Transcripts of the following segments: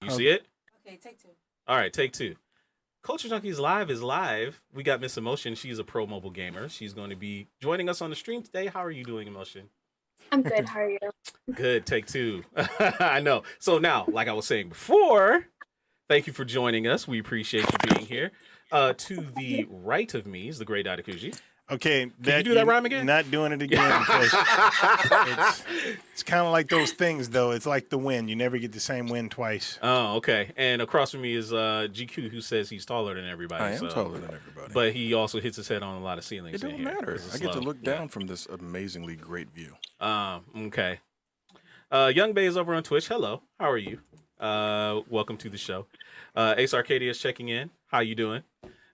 You see it? Okay, take two. All right, take two. Culture Junkies Live is live. We got Miss Emotion. She's a pro mobile gamer. She's going to be joining us on the stream today. How are you doing, Emotion? I'm good. How are you? Good. Take two. I know. So now, like I was saying before, thank you for joining us. We appreciate you being here. To the right of me is the great Adakuji. Okay, Can you do that rhyme again? Not doing it again because it's kind of like those things, though. It's like the wind. You never get the same wind twice. Oh, okay. And across from me is GQ, who says he's taller than everybody. I am taller than everybody. But he also hits his head on a lot of ceilings. It don't matter. I get to look down from this amazingly great view. Okay. Young Bay is over on Twitch. Hello. How are you? Welcome to the show. Ace Arcadia is checking in. How you doing?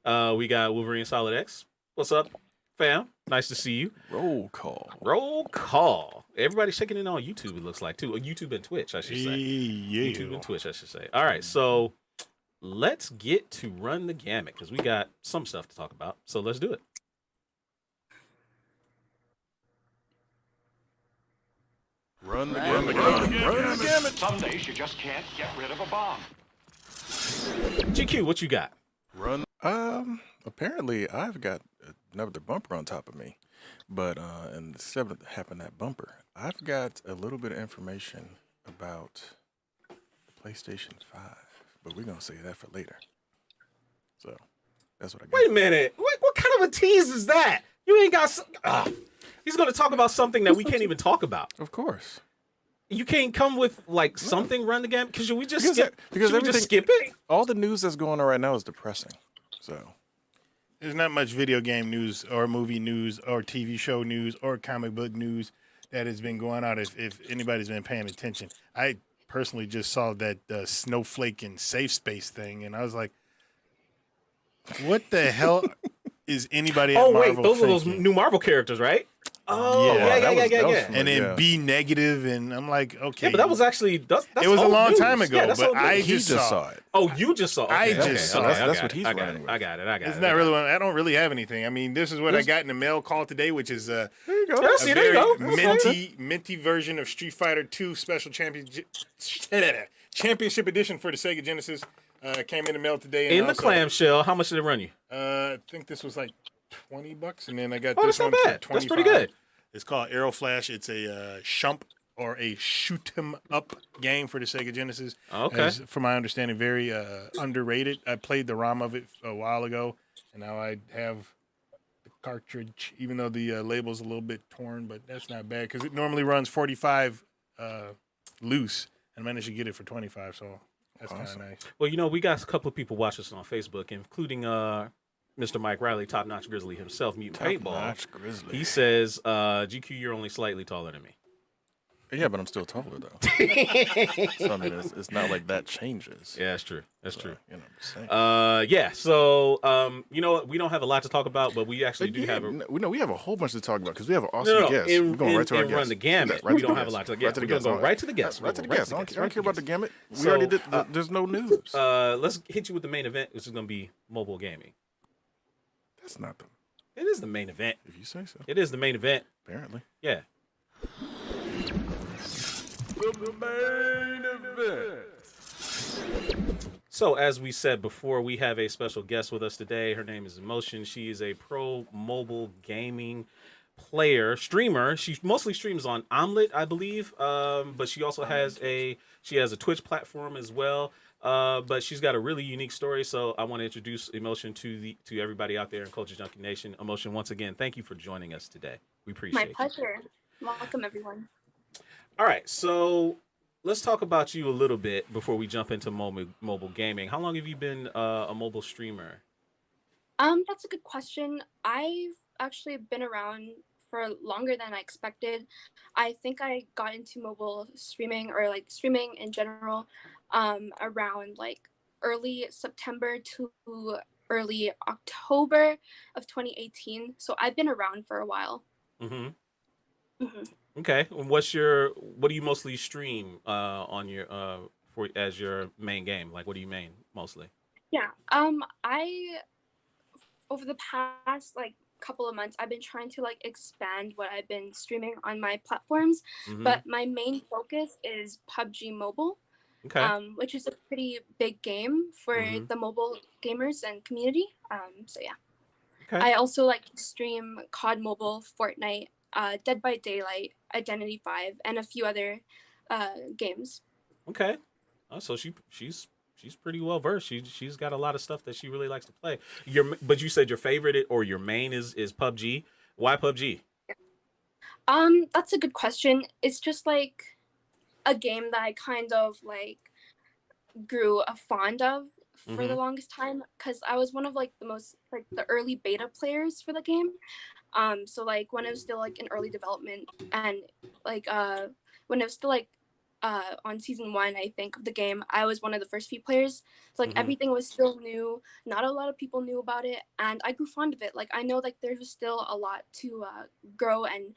We got Wolverine Solid X. What's up, fam? Nice to see you. Roll call. Roll call. Everybody's checking in on YouTube, it looks like, too. YouTube and Twitch, I should say. Yeah. YouTube and Twitch, I should say. All right, so let's get to run the gamut because we got some stuff to talk about. So let's do it. Run the gamut. Run the gamut. Some days you just can't get rid of a bomb. GQ, what you got? Run. Apparently I've got another bumper on top of me, but instead of having that bumper, I've got a little bit of information about the PlayStation 5, but we're gonna save that for later. So that's what I got. Wait a minute. What kind of a tease is that? You ain't got. He's gonna talk about something that we can't even talk about. Of course. You can't come with like something run the gamut because we just skip. Because should we just skip it? All the news that's going on right now is depressing. So There's not much video game news or movie news or TV show news or comic book news that has been going on if anybody's been paying attention. I personally just saw that Snowflake and Safe Space thing, and I was like, what the hell is anybody at Marvel wait, those are those thinking? new Marvel characters, right? Oh, Yeah. yeah. And then be negative, and I'm like, okay. Yeah, but that was actually that's it was a old long news. time ago, Yeah, that's but old news. I he just saw it. Oh, you just saw. Okay, I okay, just saw okay, it. I That's got what it, he's I got running it. with. I got it. It's not really. I don't really have anything. I mean, this is what I got in the mail call today, which is There you go. Yeah, a see, there you very go. minty version of Street Fighter 2 Special Championship Edition for the Sega Genesis. Came in the mail today. And In the also, clamshell, how much did it run you? I think this was like $20, and then I got Oh, this that's not one bad. for $25. That's pretty good. It's called Aero Flash. It's a shump or a shoot 'em up game for the Sega Genesis. Okay. As, from my understanding, very underrated. I played the ROM of it a while ago, and now I have the cartridge, even though the label's a little bit torn, but that's not bad because it normally runs 45 loose, and I managed to get it for 25, so that's kind of nice. Well, you know, we got a couple of people watching us on Facebook, including Mr. Mike Riley, Top Notch Grizzly himself, Mutant Paintball. Top-notch Grizzly. He says, GQ, you're only slightly taller than me. Yeah, but I'm still taller though. So I mean, it's not like that changes. Yeah, that's true. That's true. You know what I'm saying? Yeah, so, you know what? We don't have a lot to talk about, but we actually do have a... We have a whole bunch to talk about because we have an awesome guest. We're going right to our guest. Run the gamut. Right we to don't the have a guest. lot to Right get. to the We're going guest. to go right to the guest. Right to the guest. I don't care about the gamut. We So, already did. There's no news. Let's hit you with the main event, which is going to be mobile gaming. That's not the. It is the main event. If you say so. It is the main event. Apparently. Yeah. The main event. So, as we said before, we have a special guest with us today. Her name is Emotion. She is a pro mobile gaming player, streamer. She mostly streams on Omelet, I believe, but she also has a Twitch platform as well. But she's got a really unique story. So, I want to introduce Emotion to everybody out there in Culture Junkie Nation. Emotion, once again, thank you for joining us today. We appreciate it. My pleasure. Welcome, everyone. All right, so let's talk about you a little bit before we jump into mobile gaming. How long have you been a mobile streamer? That's a good question. I've actually been around for longer than I expected. I think I got into mobile streaming or like streaming in general around like early September to early October of 2018. So I've been around for a while. Mm-hmm. Mm-hmm. Okay. What do you mostly stream on your for as your main game? Like, what do you main mostly? Yeah. I over the past like couple of months, I've been trying to like expand what I've been streaming on my platforms, Mm-hmm. but my main focus is PUBG Mobile. Okay. which is a pretty big game for Mm-hmm. the mobile gamers and community. So yeah, Okay. I also like to stream COD Mobile, Fortnite, Dead by Daylight, Identity 5, and a few other games. Okay. Oh, so she's pretty well versed. She's got a lot of stuff that she really likes to play. But you said your favorite or your main is PUBG. Why PUBG? That's a good question. It's just like a game that I kind of like grew a fond of for Mm-hmm. the longest time because I was one of like the most like the early beta players for the game. So like when it was still like in early development and like when it was still like on season 1, I think, of the game, I was one of the first few players. So like Mm-hmm. everything was still new. Not a lot of people knew about it, and I grew fond of it. Like I know like there was still a lot to grow and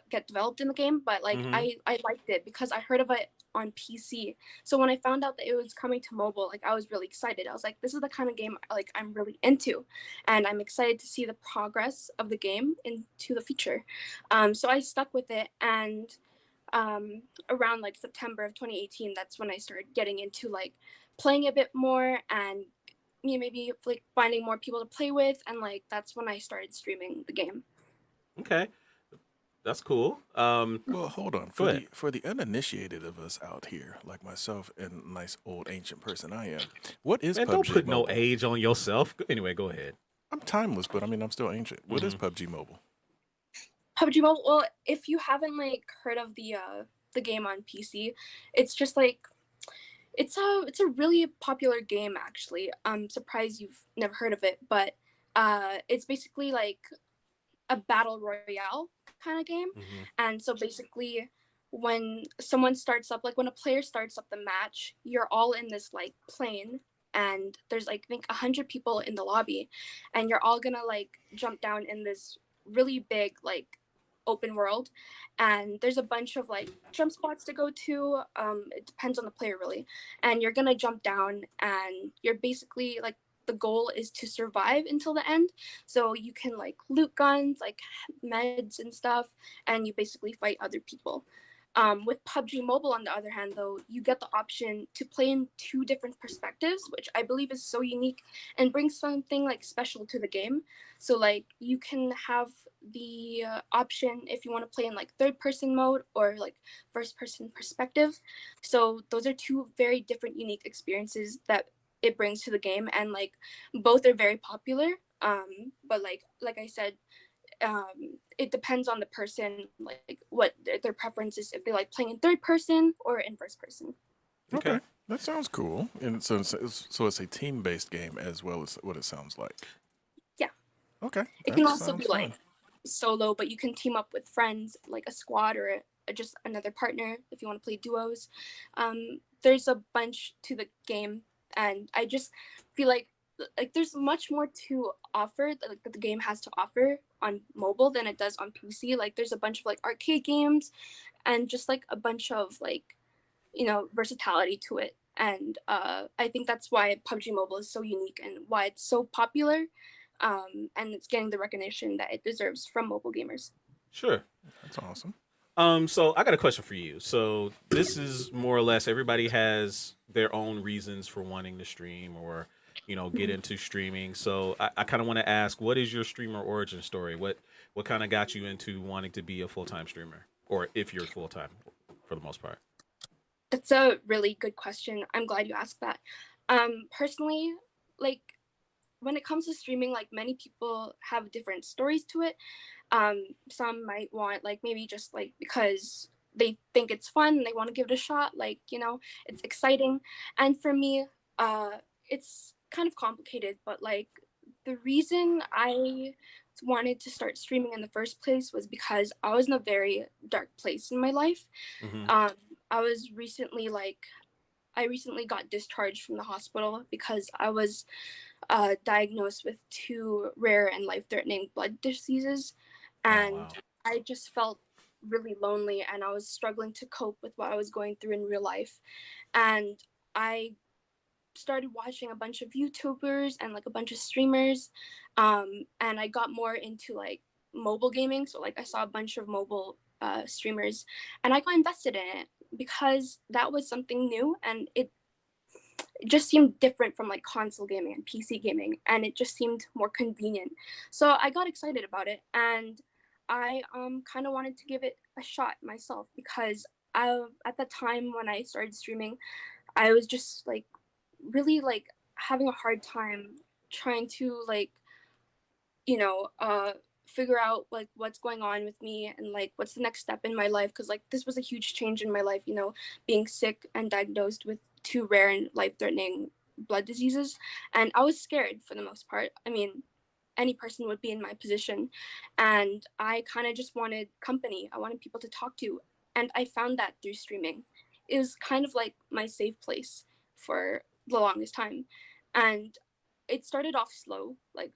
get developed in the game, but like Mm-hmm. I liked it because I heard of it on PC. So when I found out that it was coming to mobile, like I was really excited. I was like, this is the kind of game like I'm really into, and I'm excited to see the progress of the game into the future. So I stuck with it, and around like September of 2018, that's when I started getting into like playing a bit more and maybe like finding more people to play with, and like that's when I started streaming the game. Okay. That's cool. Well, hold on. Go ahead. For the uninitiated of us out here, like myself and nice old ancient person I am, what is Man, don't PUBG put no Mobile? age on yourself. Anyway, go ahead. I'm timeless, but I mean I'm still ancient. What is Mm-hmm. PUBG Mobile? PUBG Mobile. Well, if you haven't like heard of the game on PC, it's just like it's a really popular game actually. I'm surprised you've never heard of it, but it's basically like a battle royale kind of game. Mm-hmm. And so basically when someone starts up, like when a player starts up the match, you're all in this like plane, and there's like I think 100 people in the lobby, and you're all gonna like jump down in this really big like open world, and there's a bunch of like jump spots to go to. It depends on the player really, and you're gonna jump down, and you're basically like the goal is to survive until the end. So you can like loot guns, like meds and stuff, and you basically fight other people. With PUBG Mobile, on the other hand, though, you get the option to play in two different perspectives, which I believe is so unique and brings something like special to the game. So like you can have the option if you want to play in like third person mode or like first person perspective. So those are two very different, unique experiences that it brings to the game, and like both are very popular. But like I said, it depends on the person, like what their preference is, if they like playing in third person or in first person. Okay. Okay, that sounds cool. And so it's a team based game as well as what it sounds like. Yeah, Okay, it that can also be sounds like fun. solo, but you can team up with friends, like a squad or just another partner if you want to play duos. There's a bunch to the game, and I just feel like there's much more to offer like that the game has to offer on mobile than it does on PC. Like there's a bunch of like arcade games and just like a bunch of like versatility to it. And I think that's why PUBG Mobile is so unique and why it's so popular, and it's getting the recognition that it deserves from mobile gamers. Sure. That's awesome. So I got a question for you. So this is more or less everybody has their own reasons for wanting to stream or, get into streaming. So I kind of want to ask, what is your streamer origin story? What kind of got you into wanting to be a full time streamer, or if you're full time, for the most part? That's a really good question. I'm glad you asked that. Personally, like when it comes to streaming, like many people have different stories to it. Some might want like maybe just like because they think it's fun and they want to give it a shot, like it's exciting. And for me, it's kind of complicated, but like the reason I wanted to start streaming in the first place was because I was in a very dark place in my life. Mm-hmm. um I was recently like I recently got discharged from the hospital because I was diagnosed with two rare and life-threatening blood diseases, Oh and wow. I just felt really lonely, and I was struggling to cope with what I was going through in real life. And I started watching a bunch of YouTubers and like a bunch of streamers, and I got more into like mobile gaming. So like I saw a bunch of mobile streamers, and I got invested in it. because that was something new, and it just seemed different from like console gaming and PC gaming, and it just seemed more convenient. So I got excited about it, and I kind of wanted to give it a shot myself because at the time when I started streaming, I was just like really like having a hard time trying to like you know figure out like what's going on with me and like what's the next step in my life, because like this was a huge change in my life, being sick and diagnosed with two rare and life-threatening blood diseases. And I was scared for the most part. I mean, any person would be in my position, and I kind of just wanted company. I wanted people to talk to, and I found that through streaming. It was kind of like my safe place for the longest time. And it started off slow, like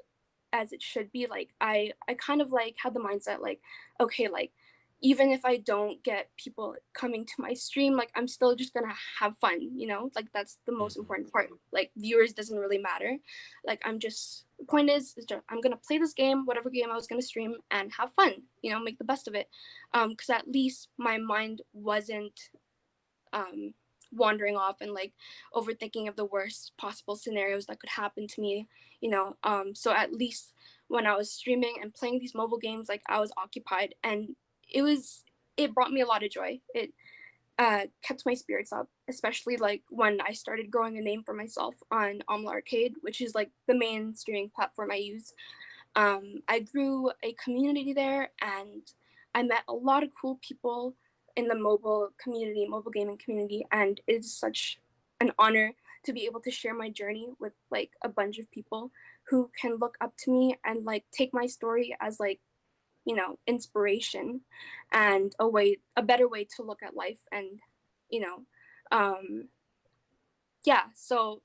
as it should be. Like I kind of like had the mindset like, okay, like even if I don't get people coming to my stream, like I'm still just gonna have fun, like that's the most important part. Like viewers doesn't really matter. Like the point is just, I'm gonna play this game, whatever game I was gonna stream, and have fun, make the best of it. Because at least my mind wasn't um wandering off and like overthinking of the worst possible scenarios that could happen to me. So at least when I was streaming and playing these mobile games, like I was occupied, and it brought me a lot of joy. It kept my spirits up, especially like when I started growing a name for myself on Omla Arcade, which is like the main streaming platform I use. I grew a community there, and I met a lot of cool people in the mobile gaming community, and it's such an honor to be able to share my journey with like a bunch of people who can look up to me and like take my story as like inspiration and a better way to look at life. And you know um yeah, so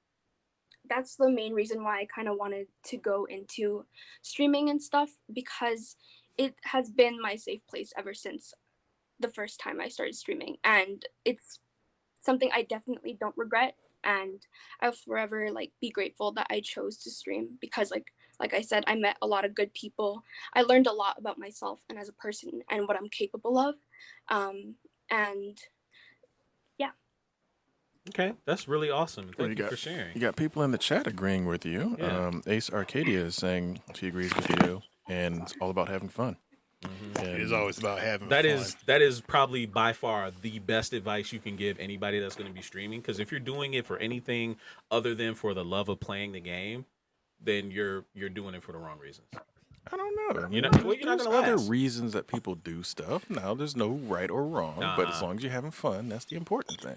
that's the main reason why I kind of wanted to go into streaming and stuff, because it has been my safe place ever since the first time I started streaming, and it's something I definitely don't regret. And I'll forever like be grateful that I chose to stream, because like I said, I met a lot of good people. I learned a lot about myself and as a person and what I'm capable of. And yeah. Okay, that's really awesome. Well, Thank you for sharing. You got people in the chat agreeing with you. Yeah. Ace Arcadia is saying she agrees with you, and it's all about having fun. It is always about having That fun. that is probably by far the best advice you can give anybody that's going to be streaming, because if you're doing it for anything other than for the love of playing the game, then you're doing it for the wrong reasons. I don't know. You're not There's gonna other last. reasons that people do stuff. Now, there's no right or wrong, but as long as you're having fun, that's the important thing.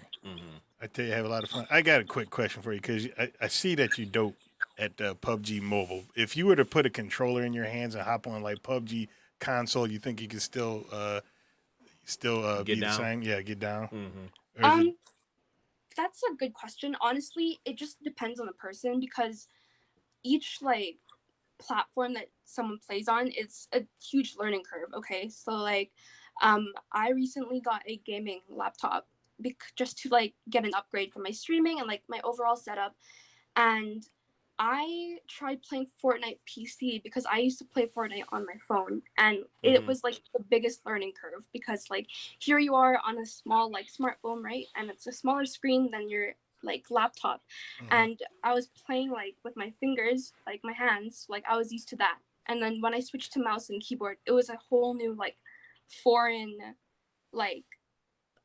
I tell you, I have a lot of fun. I got a quick question for you, because I see that you dope at PUBG Mobile. If you were to put a controller in your hands and hop on like PUBG console, you think you could still Get be down? the same? Yeah, get down. Mm-hmm. Or is it- That's a good question. Honestly, it just depends on the person, because each like platform that someone plays on is a huge learning curve. Okay, so like I recently got a gaming laptop just to like get an upgrade for my streaming and like my overall setup. And I tried playing Fortnite PC because I used to play Fortnite on my phone, and it was like the biggest learning curve, because like here you are on a small like smartphone, right? And it's a smaller screen than your like laptop. And I was playing like with my fingers, like my hands, like I was used to that. And then when I switched to mouse and keyboard, it was a whole new like foreign like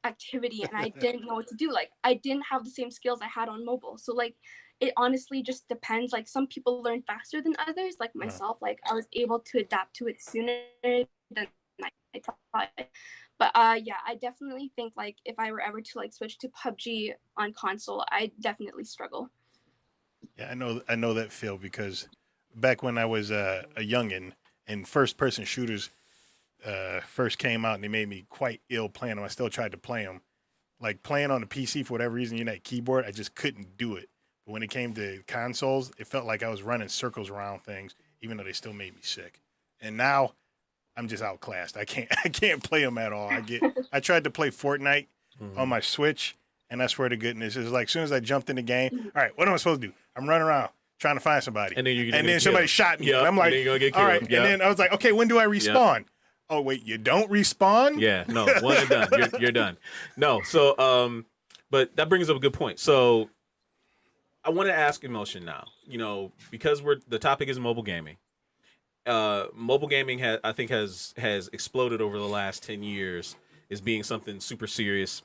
activity, and I didn't know what to do. Like I didn't have the same skills I had on mobile. So like it honestly just depends. Like some people learn faster than others, like myself. Like I was able to adapt to it sooner than I thought. But yeah, I definitely think like if I were ever to like switch to PUBG on console, I definitely struggle. Yeah, I know that feel, because back when I was a youngin' and first person shooters first came out, and they made me quite ill playing them. I still tried to play them. Like playing on the PC, for whatever reason, that keyboard, I just couldn't do it. But when it came to consoles, it felt like I was running circles around things, even though they still made me sick. And now I'm just outclassed. I can't play them at all. I tried to play Fortnite on my Switch, and I swear to goodness, it's like as soon as I jumped in the game, all right, what am I supposed to do? I'm running around trying to find somebody, And then somebody shot me. Yep. And I'm like, and then you're gonna get all killed. right. Yep. And then I was like, okay, when do I respawn? Oh wait, you don't respawn? Yeah, no, one and done. You're done. No, so but that brings up a good point. So I want to ask Emotion now. You know, because the topic is mobile gaming. Mobile gaming has exploded over the last 10 years as being something super serious.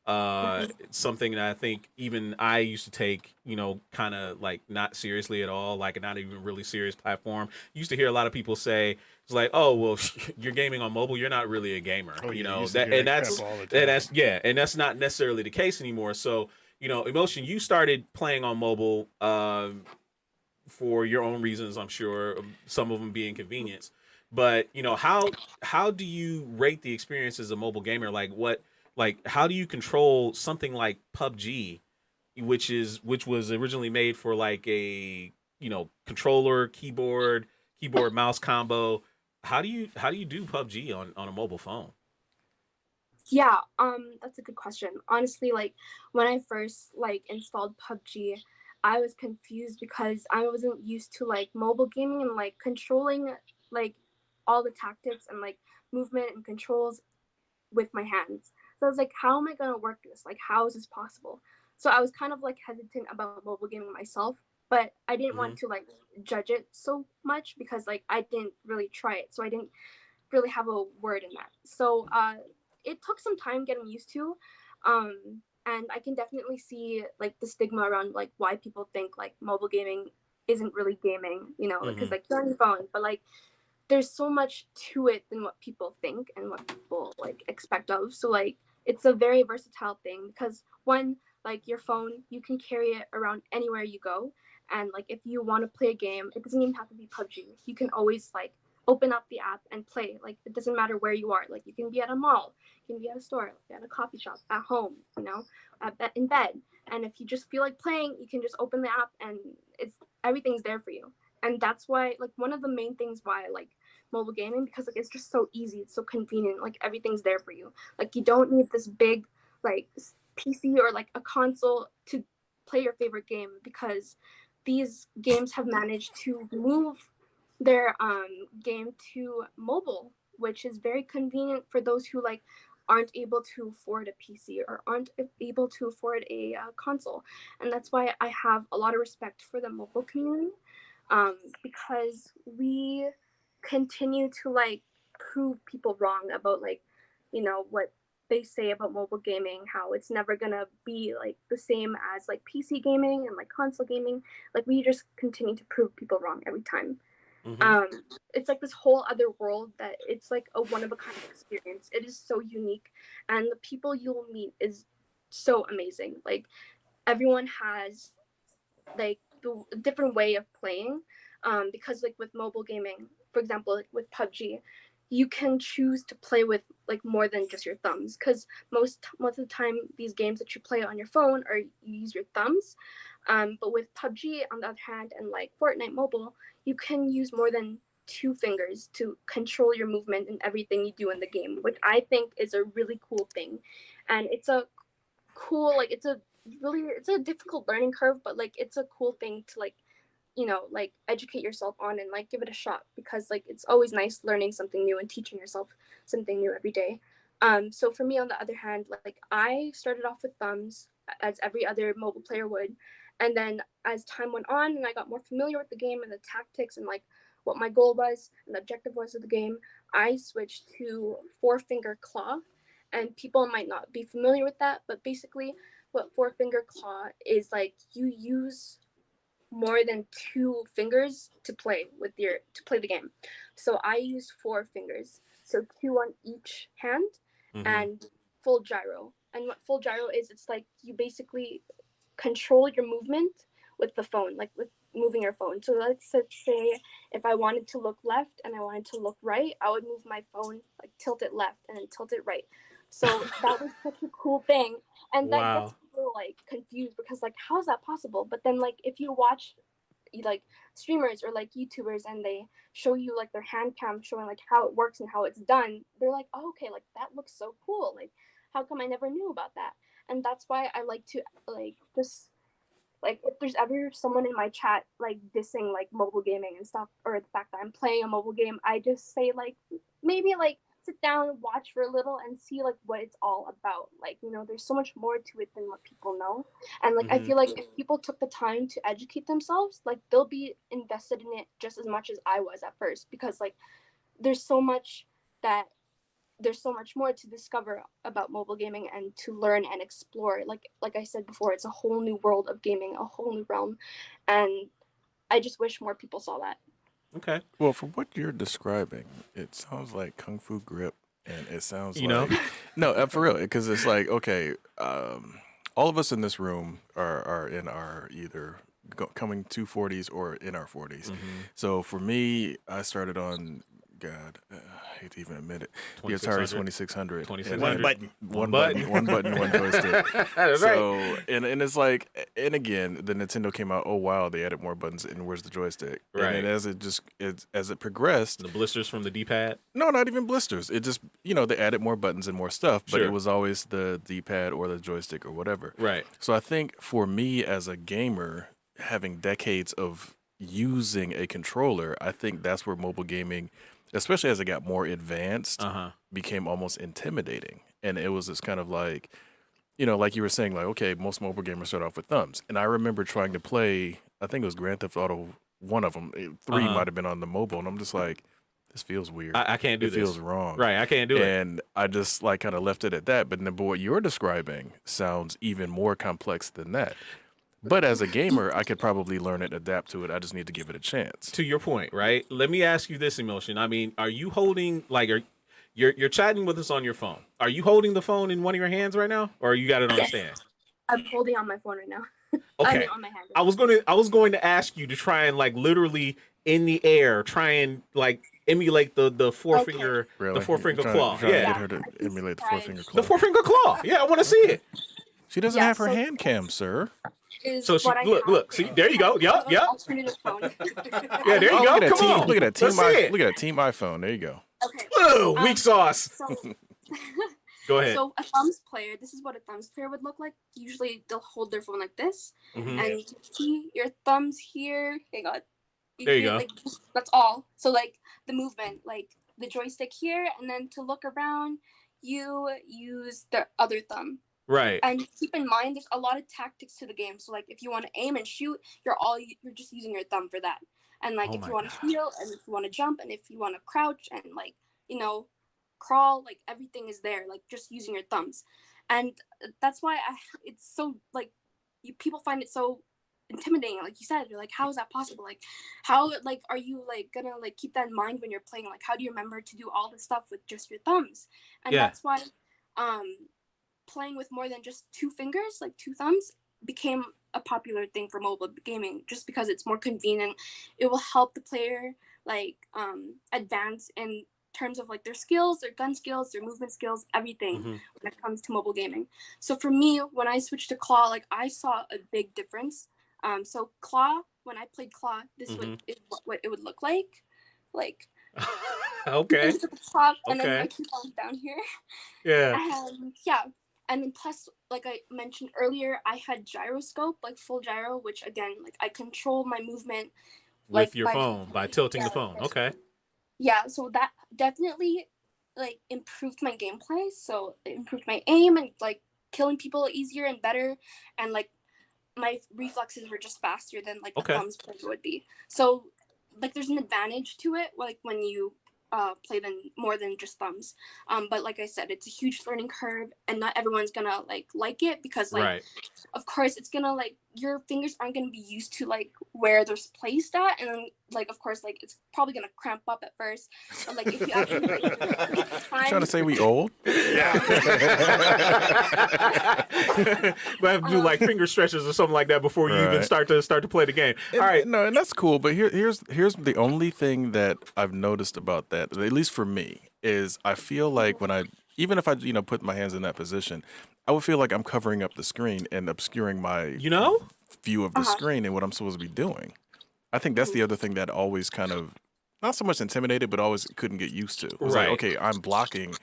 It's something that I think even I used to take, you know, kind of like not seriously at all, like not even really serious platform. Used to hear a lot of people say it's like, oh well, you're gaming on mobile, you're not really a gamer, Oh, you yeah, know used to that, hear and that that's crap all the time. and that's not necessarily the case anymore. So you know, Emotion, you started playing on mobile for your own reasons, I'm sure. Some of them being convenience, but you know, how do you rate the experience as a mobile gamer? Like how do you control something like PUBG, which was originally made for like a you know controller, keyboard mouse combo. How do you do PUBG on a mobile phone? Yeah, that's a good question. Honestly, like when I first like installed PUBG, I was confused because I wasn't used to like mobile gaming and like controlling like all the tactics and like movement and controls with my hands. So I was like, how am I gonna work this? Like, how is this possible? So I was kind of like hesitant about mobile gaming myself, but I didn't Hmm. want to like judge it so much because like I didn't really try it. So I didn't really have a word in that. So it took some time getting used to. And I can definitely see like the stigma around like why people think like mobile gaming isn't really gaming, you know, because Hmm. like you're on your phone, but like there's so much to it than what people think and what people like expect of. So like it's a very versatile thing because one, like your phone, you can carry it around anywhere you go. And like if you want to play a game, it doesn't even have to be PUBG. You can always like open up the app and play. Like it doesn't matter where you are. Like you can be at a mall, you can be at a store, at a coffee shop, at home, you know, in bed. And if you just feel like playing, you can just open the app and it's everything's there for you. And that's why like one of the main things why I like mobile gaming because like it's just so easy, it's so convenient, like everything's there for you. Like you don't need this big like PC or like a console to play your favorite game because these games have managed to move their game to mobile, which is very convenient for those who like aren't able to afford a PC or aren't able to afford a console. And that's why I have a lot of respect for the mobile community, because we continue to like prove people wrong about like you know what they say about mobile gaming, how it's never gonna be like the same as like PC gaming and like console gaming. Like we just continue to prove people wrong every time. Hmm. um it's like this whole other world that it's like a one of a kind experience. It is so unique, and the people you'll meet is so amazing. Like everyone has like the different way of playing, because like with mobile gaming, for example, like with PUBG, you can choose to play with like more than just your thumbs because most of the time these games that you play on your phone are you use your thumbs, but with PUBG on the other hand and like Fortnite mobile, you can use more than two fingers to control your movement and everything you do in the game, which I think is a really cool thing. And it's a cool like it's a difficult learning curve, but like it's a cool thing to like you know like educate yourself on and like give it a shot because like it's always nice learning something new and teaching yourself something new every day. So for me on the other hand, like I started off with thumbs as every other mobile player would, and then as time went on and I got more familiar with the game and the tactics and like what my goal was and the objective was of the game, I switched to four finger claw. And people might not be familiar with that, but basically what four finger claw is like you use more than two fingers to play the game. So I use four fingers, so two on each hand, Hmm. and full gyro. And what full gyro is, it's like you basically control your movement with the phone, like with moving your phone. So let's say if I wanted to look left and I wanted to look right, I would move my phone, like tilt it left and then tilt it right. So that was such a cool thing. And that gets Wow. people like confused because like how is that possible? But then like if you watch like streamers or like YouTubers and they show you like their hand cam showing like how it works and how it's done, they're like, oh, okay, like that looks so cool. Like how come I never knew about that? And that's why I like to like just like if there's ever someone in my chat like dissing like mobile gaming and stuff or the fact that I'm playing a mobile game, I just say like maybe like sit down and watch for a little and see like what it's all about. Like, there's so much more to it than what people know. And like I feel like if people took the time to educate themselves, like they'll be invested in it just as much as I was at first, because like there's so much more to discover about mobile gaming and to learn and explore. Like I said before, it's a whole new world of gaming, a whole new realm, and I just wish more people saw that. Okay. Well, from what you're describing, it sounds like Kung Fu Grip, and it sounds like no, for real, because it's like okay, all of us in this room are in our either coming to 40s or in our 40s. So for me, I started on God, I hate to even admit it. The Atari 2600. One button. One button, one joystick. So, and it's like, and again, the Nintendo came out. Oh wow, they added more buttons, and where's the joystick? Right. And as it progressed, the blisters from the D-pad. No, not even blisters. It just they added more buttons and more stuff, but Sure. it was always the D-pad or the joystick or whatever. Right. So I think for me as a gamer, having decades of using a controller, I think that's where mobile gaming, especially as it got more advanced, became almost intimidating. And it was this kind of like, like you were saying, like, okay, most mobile gamers start off with thumbs. And I remember trying to play, I think it was Grand Theft Auto, one of them, 3 might have been on the mobile. And I'm just like, this feels weird. I can't do this. It feels wrong. Right, I can't do it. And I just like kind of left it at that. But what you're describing sounds even more complex than that. But as a gamer, I could probably learn it, adapt to it. I just need to give it a chance. To your point, right? Let me ask you this, Emotion. I mean, are you holding you're chatting with us on your phone? Are you holding the phone in one of your hands right now, or you got it on a stand? I'm holding on my phone right now. Okay. On my hand. I was going to ask you to try and like literally in the air, try and like emulate the forefinger, Really? the forefinger You're claw. trying to Yeah, get her to emulate the forefinger claw. the forefinger claw. Yeah, I want to see it. She doesn't have her hand cam, sir. So she look. See, there you go. Yep. Alternative phone. Yeah, there you go. Come on. Look at that team. Let's see it. Look at that team iPhone. There you go. Okay. Oh, weak sauce. So, Go ahead. So a thumbs player, this is what a thumbs player would look like. Usually they'll hold their phone like this, and you can see your thumbs here. Hang on. There you go. Like, that's all. So like the movement, like the joystick here, and then to look around, you use the other thumb. Right. And keep in mind, there's a lot of tactics to the game. So like if you want to aim and shoot, you're just using your thumb for that. And like if you want to heal, and if you want to jump, and if you want to crouch, and like crawl, like everything is there, like just using your thumbs. And that's why it's so like people find it so intimidating. Like you said, you're like, how is that possible? Like how like are you like gonna like keep that in mind when you're playing? Like how do you remember to do all this stuff with just your thumbs? And that's why playing with more than just 2 fingers, like 2 thumbs, became a popular thing for mobile gaming, just because it's more convenient. It will help the player like advance in terms of like their skills, their gun skills, their movement skills, everything when it comes to mobile gaming. So for me, when I switched to claw, like I saw a big difference. So claw, when I played claw, this is what it would look like. Okay. Claw, and then my 2 thumbs down here. Yeah. And then plus, like I mentioned earlier, I had gyroscope, like full gyro, which again, like I control my movement with your phone by tilting the phone. Okay. Yeah, so that definitely like improved my gameplay. So it improved my aim and like killing people easier and better, and like my reflexes were just faster than like the thumbs player would be. So like there's an advantage to it, like when you play them more than just thumbs. But like I said, it's a huge learning curve, and not everyone's gonna like it, because like of course it's gonna like your fingers aren't gonna be used to like where they're placed at, and then like of course like it's probably gonna cramp up at first. But like if you actually like, take time, trying to say we old? Yeah. We have to do like finger stretches or something like that before you even start to play the game. All right. No, and that's cool. But here's the only thing that I've noticed about that, at least for me, is I feel like even if I put my hands in that position, I would feel like I'm covering up the screen and obscuring my view of the screen and what I'm supposed to be doing. I think that's the other thing that always kind of not so much intimidated, but always couldn't get used to. It was like, okay, I'm blocking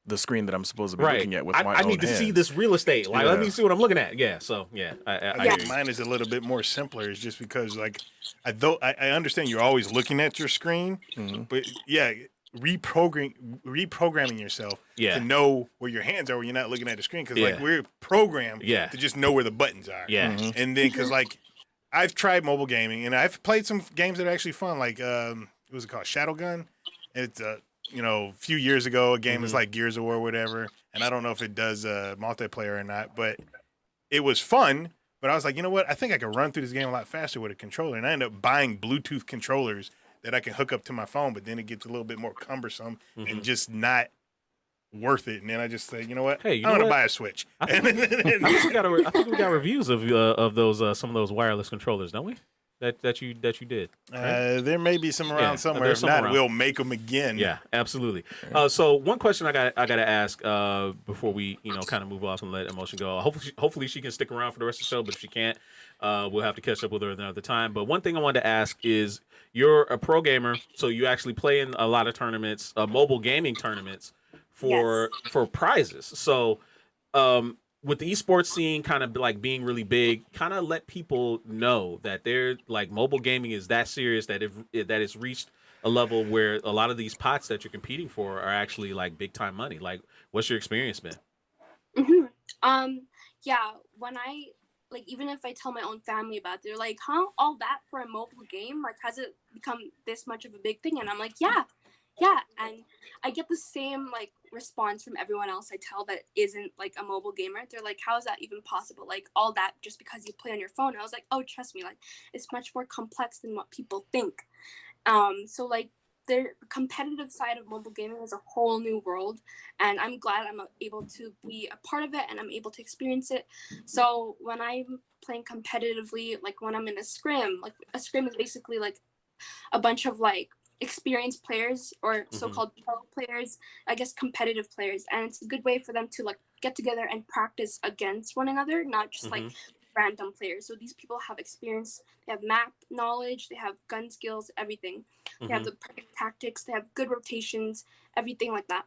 the screen that I'm supposed to be looking at with my own hands. I need to see this real estate. Like, let me see what I'm looking at. Yeah. So yeah, I think mine is a little bit more simpler. It's just because like I understand you're always looking at your screen, but yeah, reprogramming yourself Yeah. to know where your hands are when you're not looking at the screen. Because Yeah. like we're programmed Yeah. to just know where the buttons are. Yeah. And then because like I've tried mobile gaming and I've played some games that are actually fun. Like what was it called? Shadowgun. It's a few years ago, a game was like Gears of War or whatever. And I don't know if it does multiplayer or not, but it was fun. But I was like, you know what? I think I could run through this game a lot faster with a controller. And I ended up buying Bluetooth controllers that I can hook up to my phone, but then it gets a little bit more cumbersome and just not worth it. And then I just say, you know what? Hey, you I'm know going to what? buy a Switch. I think we got reviews of those some of those wireless controllers, don't we? That you did. Right? There may be some around somewhere. there's If some not, around. we'll make them again. Yeah, absolutely. So one question I got to ask before we kind of move off and let Emotion go. Hopefully she can stick around for the rest of the show, but if she can't, we'll have to catch up with her another time. But one thing I wanted to ask is, you're a pro gamer, so you actually play in a lot of tournaments, mobile gaming tournaments for prizes. So with the esports scene kind of like being really big, kind of let people know that they're like mobile gaming is that serious, that it's reached a level where a lot of these pots that you're competing for are actually like big time money. Like, what's your experience been? Yeah, when I like, even if I tell my own family about it, they're like, huh, all that for a mobile game? Like, has it become this much of a big thing? And I'm like, yeah. And I get the same like response from everyone else I tell that isn't like a mobile gamer. They're like, how is that even possible? Like, all that just because you play on your phone? I was like, oh, trust me, like, it's much more complex than what people think. So like, the competitive side of mobile gaming is a whole new world, and I'm glad I'm able to be a part of it and I'm able to experience it. So when I'm playing competitively, like when I'm in a scrim, like a scrim is basically like a bunch of like experienced players or so-called pro players, I guess competitive players, and it's a good way for them to like get together and practice against one another, not just like random players. So these people have experience, they have map knowledge, they have gun skills, everything. They have the perfect tactics, they have good rotations, everything like that.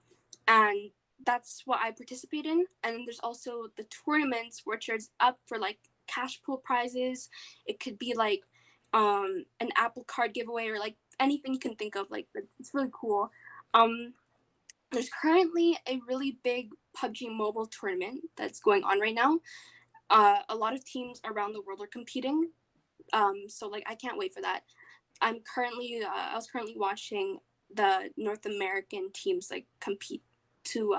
And that's what I participate in. And then there's also the tournaments, which is up for like cash pool prizes. It could be like an Apple card giveaway or like anything you can think of. Like, it's really cool. There's currently a really big PUBG Mobile tournament that's going on right now. A lot of teams around the world are competing. So like, I can't wait for that. I was currently watching the North American teams like compete to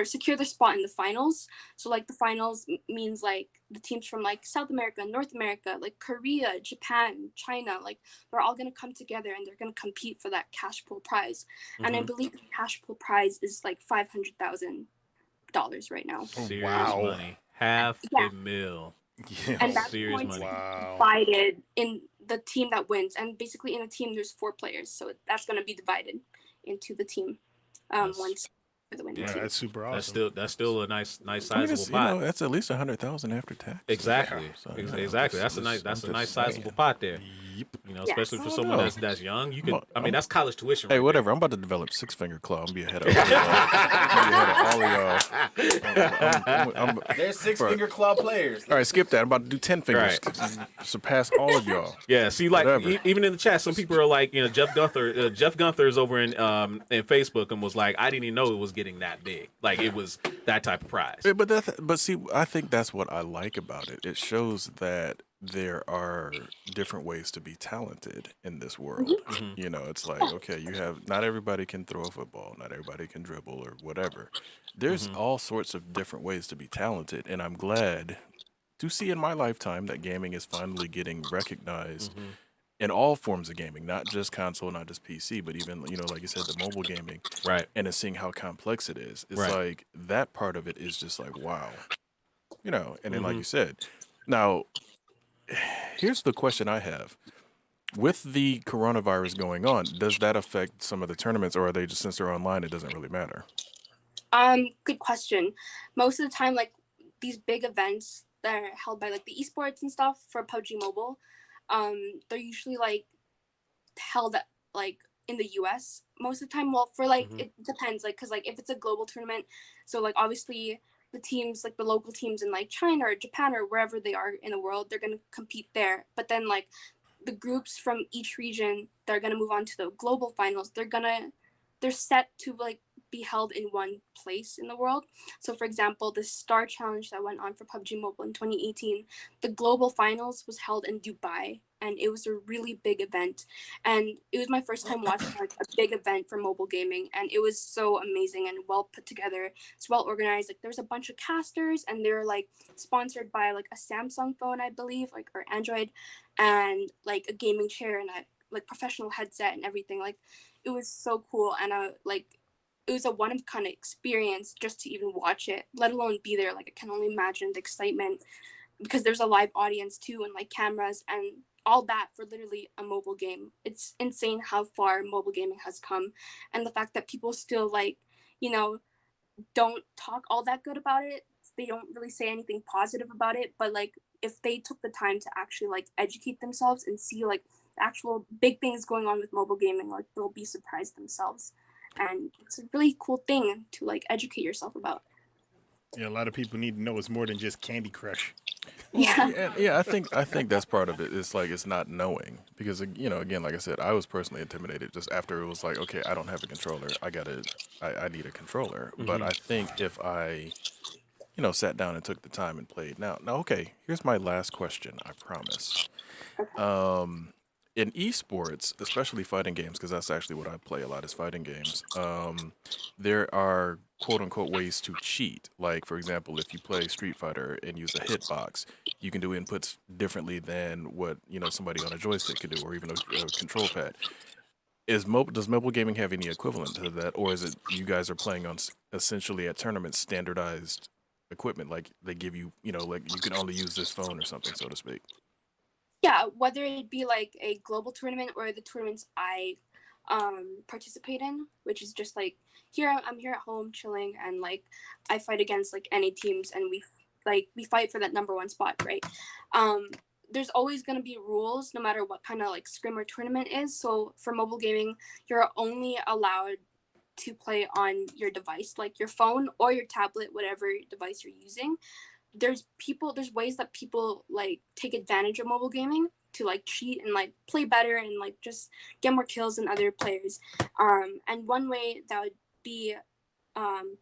secure their spot in the finals. So like the finals means like the teams from like South America, North America, like Korea, Japan, China, like they're all gonna come together and they're gonna compete for that cash pool prize. And I believe the cash pool prize is like $500,000 right now. Serious Wow. money, $500,000. Yeah. And that's Serious going to money. be divided in the team that wins. And basically in a team there's 4 players, so that's going to be divided into the team once for the winning Yeah, team. that's super awesome. That's still a nice I mean, sizable it's, pot. that's at least 100,000 after tax. Exactly. Yeah, so, Exactly. That's a nice sizable pot there. Yep. Especially for I someone know. that's young. You could. I'm- That's college tuition. Hey, right whatever. I'm about to develop 6-finger claw. I'm be ahead of all y'all. They're 6-finger claw players. All right, skip that. I'm about to do 10 fingers. Right. Surpass all of y'all. Yeah, see, like Whatever. even in the chat, some people are like, Jeff Gunther's over in Facebook and was like, I didn't even know it was getting that big, like it was that type of prize. Yeah, but see, I think that's what I like about it. It shows that there are different ways to be talented in this world. You know, it's like, okay, not everybody can throw a football, not everybody can dribble or whatever. There's all sorts of different ways to be talented, and I'm glad to see in my lifetime that gaming is finally getting recognized in all forms of gaming, not just console, not just PC, but even, like you said, the mobile gaming. Right. And it's seeing how complex it is. It's Right. like that part of it is just like, wow. And then like you said, now, here's the question I have. With the coronavirus going on, does that affect some of the tournaments, or are they just, since they're online, it doesn't really matter? Good question. Most of the time, like these big events that are held by like the eSports and stuff for PUBG Mobile, they're usually like held at like in the US most of the time. Well, for like it depends, like because like if it's a global tournament, so like obviously the teams, like the local teams in like China or Japan or wherever they are in the world, they're gonna compete there. But then like the groups from each region, they're gonna move on to the global finals. They're gonna they're set to like be held in one place in the world. So for example, the Star Challenge that went on for PUBG Mobile in 2018, the global finals was held in Dubai, and it was a really big event. And it was my first time watching like a big event for mobile gaming, and it was so amazing and well put together. It's well organized. Like there's a bunch of casters, and they're like sponsored by like a Samsung phone, I believe, like, or Android, and like a gaming chair and a like professional headset and everything. Like it was so cool, and like it was a one of kind of experience just to even watch it, let alone be there. Like I can only imagine the excitement, because there's a live audience too, and like cameras and all that for literally a mobile game. It's insane how far mobile gaming has come, and the fact that people still like, you know, don't talk all that good about it. They don't really say anything positive about it, but like if they took the time to actually like educate themselves and see like the actual big things going on with mobile gaming, like they'll be surprised themselves. And it's a really cool thing to like educate yourself about. Yeah, a lot of people need to know it's more than just Candy Crush. Yeah. Yeah, I think that's part of it. It's like it's not knowing because again, like I said, I was personally intimidated just after it was like, okay, I don't have a controller. I need a controller. But I think if I, sat down and took the time and played. Now, okay, here's my last question. I promise. In esports, especially fighting games, because that's actually what I play a lot is fighting games. There are quote unquote ways to cheat. Like for example, if you play Street Fighter and use a hitbox, you can do inputs differently than what somebody on a joystick could do, or even a control pad. Does mobile gaming have any equivalent to that, or is it you guys are playing on essentially at tournaments standardized equipment, like they give you, like you can only use this phone or something, so to speak? Yeah, whether it be like a global tournament or the tournaments I participate in, which is just like I'm here at home chilling, and like I fight against like any teams, and we fight for that number one spot, right? There's always going to be rules no matter what kind of like scrim or tournament is. So for mobile gaming, you're only allowed to play on your device, like your phone or your tablet, whatever device you're using. There's ways that people like take advantage of mobile gaming to like cheat and like play better and like just get more kills than other players. And one way that would be,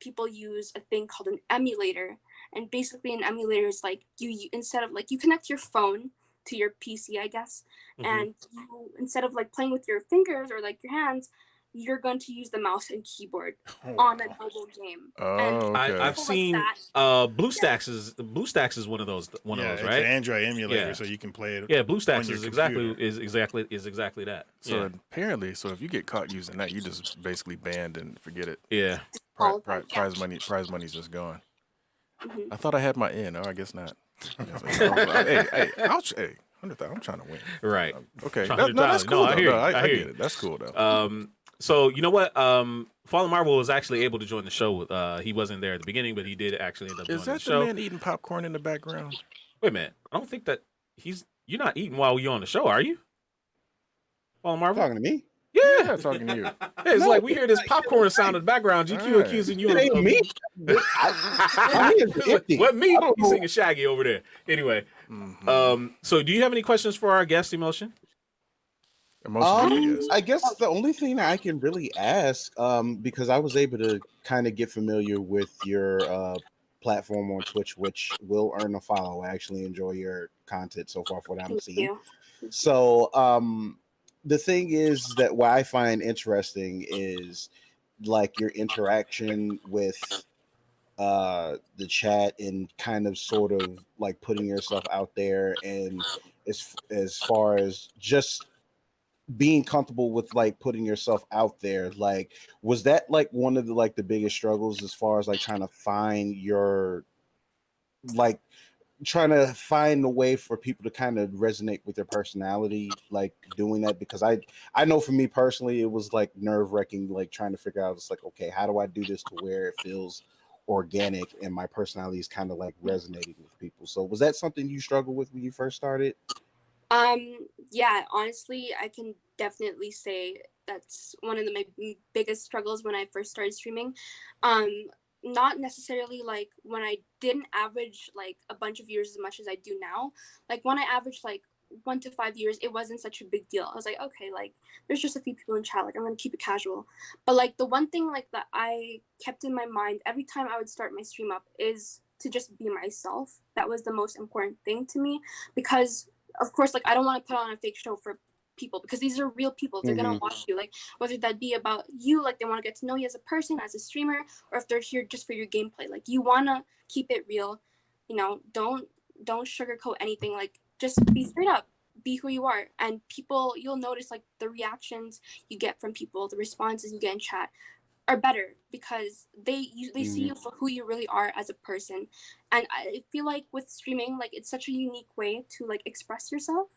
people use a thing called an emulator. And basically an emulator is like you instead of like you connect your phone to your PC, I guess, and you, instead of like playing with your fingers or like your hands, you're going to use the mouse and keyboard on a mobile game. And Oh, okay. I've people like seen that, yeah. BlueStacks is one of those Yeah, it's right? an Android emulator, Yeah. so you can play it. Yeah, on BlueStacks your is computer. exactly that. So Yeah. apparently, so if you get caught using that, you just basically banned and forget it. Yeah. Qualified, yeah. Prize money's just gone. Mhm. I thought I had my in. Oh, I guess not. Hey, 100,000. I'm trying to win. Right. Okay, $100,000. no, that's cool. No, I though. hear No, you. I I hear get you. it. That's cool though. So you know what? Fallen Marvel was actually able to join the show. He wasn't there at the beginning, but he did actually end up joining Is that the the show. man eating popcorn in the background? Wait a minute. I don't think that you're not eating while you're on the show, are you? Fallen Marvel? Talking to me? Yeah. Yeah, talking to you. It's No, like we hear this popcorn sound in the background. GQ Alright. accusing you It ain't me. My hands are empty. What me? I don't He's know. singing Shaggy over there. Anyway, Mhm. so do you have any questions for our guest, Emotion? Emotion, yes. I guess the only thing I can really ask, because I was able to kind of get familiar with your platform on Twitch, which will earn a follow. I actually enjoy your content so far for what I'm Thank seeing. you. So, the thing is that what I find interesting is like your interaction with the chat and kind of sort of like putting yourself out there, and as far as just being comfortable with like putting yourself out there, like was that like one of the biggest struggles as far as like trying to find your like trying to find a way for people to kind of resonate with their personality, like doing that? Because I know for me personally it was like nerve-wracking, like trying to figure out, it's like, okay, how do I do this to where it feels organic and my personality is kind of like resonating with people? So was that something you struggled with when you first started? Yeah, honestly, I can definitely say that's one of my biggest struggles when I first started streaming. Um, Not necessarily like when I didn't average like a bunch of viewers as much as I do now. Like when I averaged like 1 to 5 years, it wasn't such a big deal. I was like, okay, like there's just a few people in chat, like I'm gonna keep it casual. But like the one thing like that I kept in my mind every time I would start my stream up is to just be myself. That was the most important thing to me, because of course, like I don't want to put on a fake show for people, because these are real people. They're gonna watch you, like whether that be about you, like they want to get to know you as a person, as a streamer, or if they're here just for your gameplay. Like you want to keep it real, you know, don't sugarcoat anything. Like just be straight up, be who you are, and people, you'll notice like the reactions you get from people, the responses you get in chat are better, because they see you for who you really are as a person. And I feel like with streaming, like it's such a unique way to like express yourself,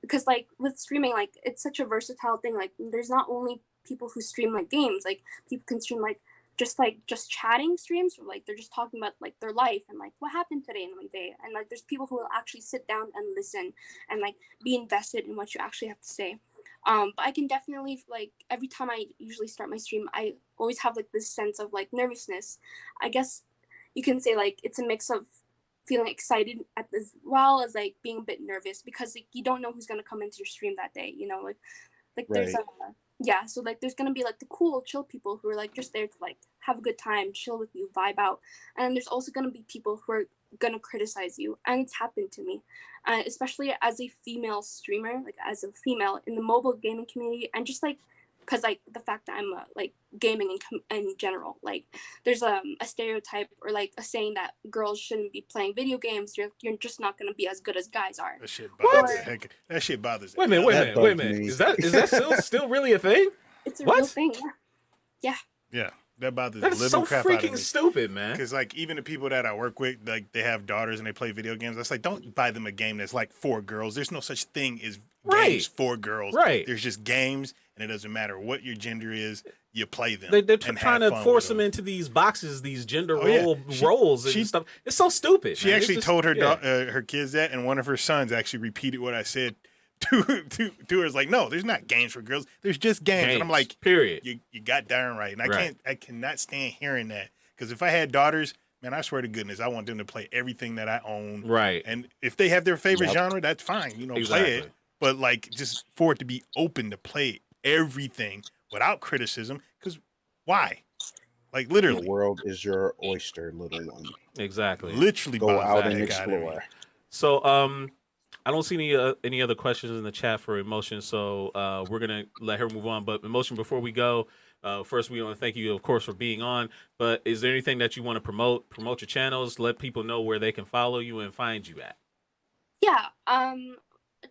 because like with streaming, like it's such a versatile thing. Like there's not only people who stream like games, like people can stream like just chatting streams, or like they're just talking about like their life and like what happened today in my day. And like there's people who will actually sit down and listen and like be invested in what you actually have to say. But I can definitely, like every time I usually start my stream, I always have like this sense of like nervousness. I guess you can say like it's a mix of feeling excited as well as like being a bit nervous, because like you don't know who's gonna come into your stream that day, you know, like there's yeah, so like there's gonna be like the cool chill people who are like just there to like have a good time, chill with you, vibe out. And then there's also gonna be people who are gonna criticize you, and it's happened to me, especially as a female streamer, like as a female in the mobile gaming community, and just like because like the fact that I'm like gaming in general, like there's a stereotype or like a saying that girls shouldn't be playing video games. You're just not gonna be as good as guys are. That shit bothers the heck. That shit bothers. Wait a minute. Is that still really a thing? It's a real thing. Yeah. Yeah. That bothers the living so crap out of me. Freaking stupid, man. Because like even the people that I work with, like they have daughters and they play video games. That's like, don't buy them a game that's like for girls. There's no such thing as games for girls. Right. There's just games, and it doesn't matter what your gender is. You play them. They're trying to force them into these boxes, these gender roles and stuff. It's so stupid. She actually told her her kids that, and one of her sons actually repeated what I said to her. It's like, no, there's not games for girls. There's just games. And I'm like, period. You got darn right. And I cannot stand hearing that, because if I had daughters, man, I swear to goodness, I want them to play everything that I own. Right. And if they have their favorite genre, that's fine. You know, play it. But like, just for it to be open to play everything without criticism, because why? Like literally, the world is your oyster, little one. Exactly. Literally, go out and explore. So, I don't see any other questions in the chat for Emotion, so we're gonna let her move on. But Emotion, before we go, first we want to thank you, of course, for being on. But is there anything that you want to promote your channels, let people know where they can follow you and find you at? Yeah.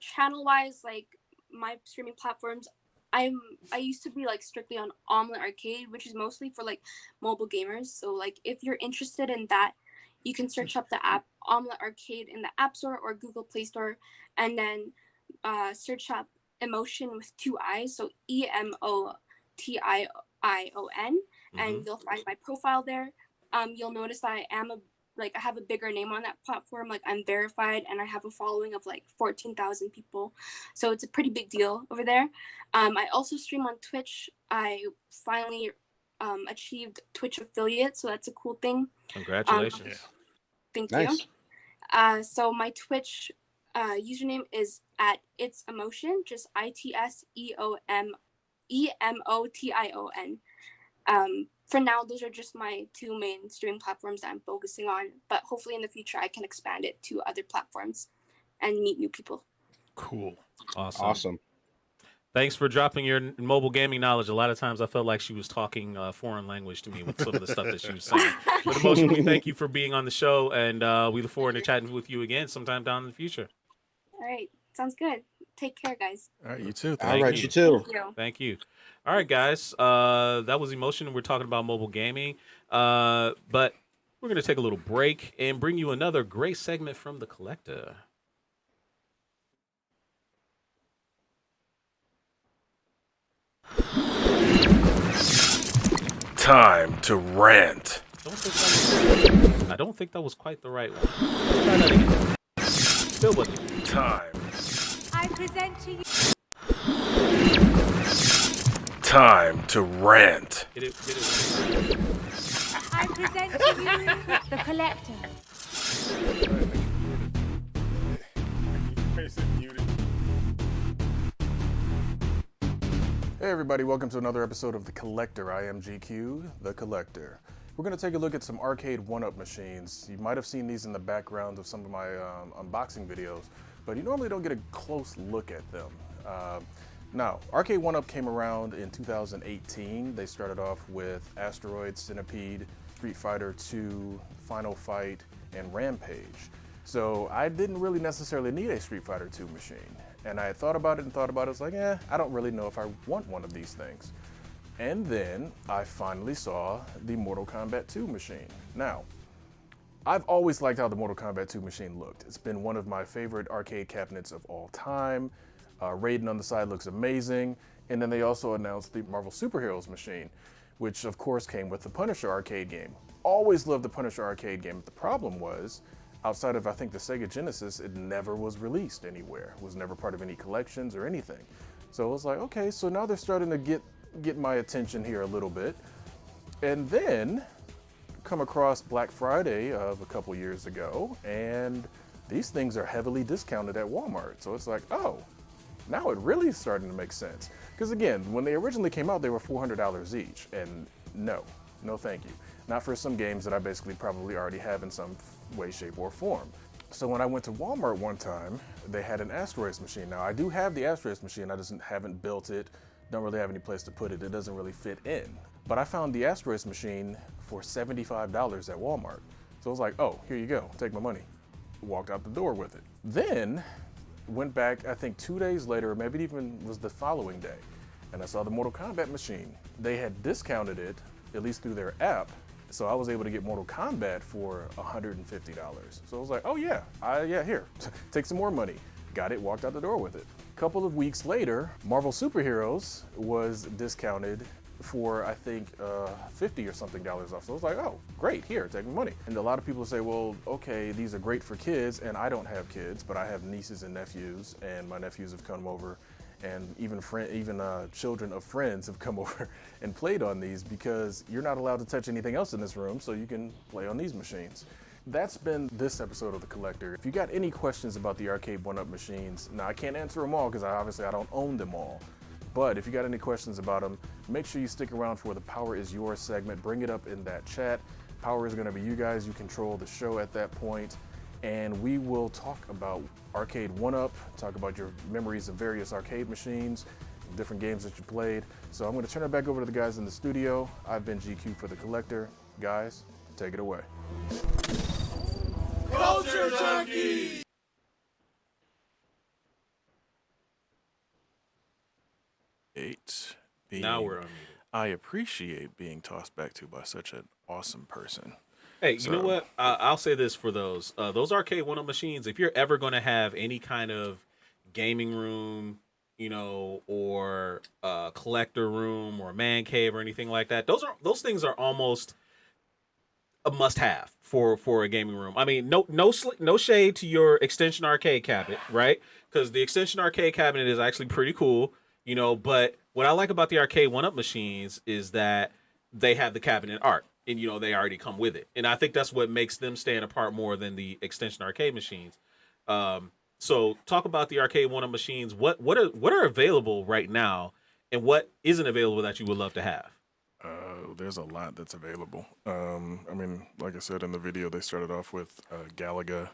Channel wise, like my streaming platforms, I used to be like strictly on Omelet Arcade, which is mostly for like mobile gamers. So like if you're interested in that, you can search up the app Omelet Arcade in the App Store or Google Play Store, and then search up Emotion with 2 I's, so EMOTIION, and you'll find my profile there. You'll notice that I have a bigger name on that platform. Like I'm verified, and I have a following of like 14,000 people, so it's a pretty big deal over there. I also stream on Twitch. I finally achieved Twitch affiliate, so that's a cool thing. Congratulations. Thank you. So my Twitch username is at It's Emotion, just ITSEOMEMOTION. For now, those are just my 2 main streaming platforms that I'm focusing on, but hopefully in the future I can expand it to other platforms and meet new people. Cool. Awesome. Thanks for dropping your mobile gaming knowledge. A lot of times I felt like she was talking foreign language to me with some of the stuff that she was saying. But Emotion, we thank you for being on the show, and we look forward to chatting with you again sometime down in the future. All right. Sounds good. Take care, guys. All right, you too. All right, you too. Thank you. All right, guys. That was Emotion. We're talking about mobile gaming. But we're going to take a little break and bring you another great segment from The Collector. Time to rant. I don't think that was quite the right one. Try that again. Still wasn't. Time. I present to you. Time to rant. Get it. I present to you the Collector. Hey everybody, welcome to another episode of The Collector. I am GQ, The Collector. We're going to take a look at some arcade 1-up machines. You might have seen these in the background of some of my unboxing videos, but you normally don't get a close look at them. Now, Arcade 1-Up came around in 2018. They started off with Asteroid, Centipede, Street Fighter 2, Final Fight, and Rampage. So I didn't really necessarily need a Street Fighter 2 machine. And I thought about it and thought about it. I was like, I don't really know if I want one of these things. And then I finally saw the Mortal Kombat 2 machine. Now, I've always liked how the Mortal Kombat 2 machine looked. It's been one of my favorite arcade cabinets of all time. Raiden on the side looks amazing. And then they also announced the Marvel Superheroes machine, which of course came with the Punisher arcade game. Always loved the Punisher arcade game. But the problem was, outside of I think the Sega Genesis, it never was released anywhere. It was never part of any collections or anything. So I was like, okay, so now they're starting to get my attention here a little bit. And then come across Black Friday of a couple years ago, and these things are heavily discounted at Walmart. So it's like, oh, now it really is starting to make sense. Because again, when they originally came out, they were $400 each. And no thank you. Not for some games that I basically probably already have in some way, shape, or form. So when I went to Walmart one time, they had an Asteroids machine. Now I do have the Asteroids machine, I just haven't built it, don't really have any place to put it, it doesn't really fit in. But I found the Asteroids machine for $75 at Walmart. So I was like, oh, here you go, take my money. Walked out the door with it. Then went back, I think 2 days later, or maybe it even was the following day, and I saw the Mortal Kombat machine. They had discounted it, at least through their app, so I was able to get Mortal Kombat for $150. So I was like, oh yeah, here, take some more money. Got it, walked out the door with it. A couple of weeks later, Marvel Superheroes was discounted for, I think, $50 or something off. So I was like, oh, great, here, take my money. And a lot of people say, well, okay, these are great for kids, and I don't have kids, but I have nieces and nephews, and my nephews have come over, and even children of friends have come over and played on these, because you're not allowed to touch anything else in this room, so you can play on these machines. That's been this episode of The Collector. If you got any questions about the Arcade 1-Up machines, now I can't answer them all because obviously I don't own them all. But if you got any questions about them, make sure you stick around for the Power is Yours segment. Bring it up in that chat. Power is going to be you guys. You control the show at that point. And we will talk about Arcade 1-Up, talk about your memories of various arcade machines, different games that you played. So I'm going to turn it back over to the guys in the studio. I've been GQ for The Collector. Guys, take it away. Culture Junkies! Now we're unmuted. I appreciate being tossed back to by such an awesome person. Hey, you know what? I'll say this for those arcade 1-up machines. If you're ever going to have any kind of gaming room, or collector room or man cave or anything like that, those things are almost a must-have for a gaming room. I mean, no shade to your extension arcade cabinet, right? Because the extension arcade cabinet is actually pretty cool, But what I like about the arcade 1-up machines is that they have the cabinet art. And they already come with it, and I think that's what makes them stand apart more than the extension arcade machines. So talk about the arcade 1-up machines. What are available right now, and what isn't available that you would love to have? There's a lot that's available. I mean, like I said in the video, they started off with Galaga,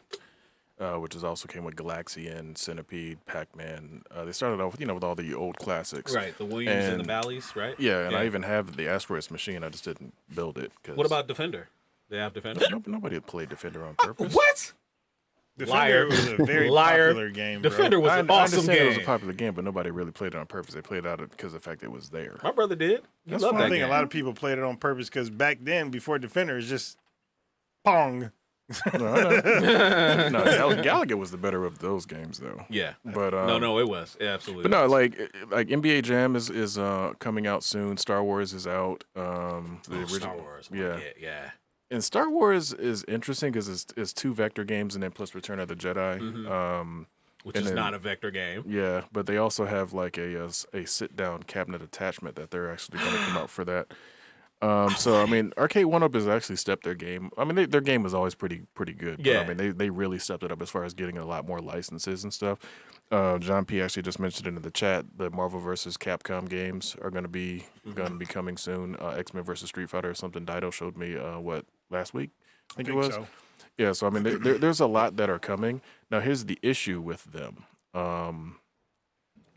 which also came with Galaxian, Centipede, Pac-Man. They started off with, with all the old classics. Right, the Williams and the Valleys, right? Yeah, and I even have the Asteroids machine. I just didn't build it. What about Defender? They have Defender? Nobody had played Defender on purpose. What? Defender was a very popular game, bro. Defender was an awesome game. It was a popular game, but nobody really played it on purpose. They played it out because of the fact it was there. My brother did. That's one thing. A lot of people played it on purpose because back then, before Defender, it's just Pong. No, Galaga was the better of those games, though. Yeah, but no, it was absolutely. But no, like NBA Jam is coming out soon. Star Wars is out. Star Wars, yeah. And Star Wars is interesting because it's two vector games and then plus Return of the Jedi, which is not a vector game. Yeah, but they also have like a sit down cabinet attachment that they're actually going to come out for that. So I mean, Arcade 1UP has actually stepped their game. I mean, their game was always pretty good. But, Yeah. I mean, they really stepped it up as far as getting a lot more licenses and stuff. John P actually just mentioned it in the chat. The Marvel versus Capcom games are going to be coming soon. X-Men versus Street Fighter or something. Dido showed me last week. I think it was. so. Yeah. So I mean, there's a lot that are coming. Now here's the issue with them.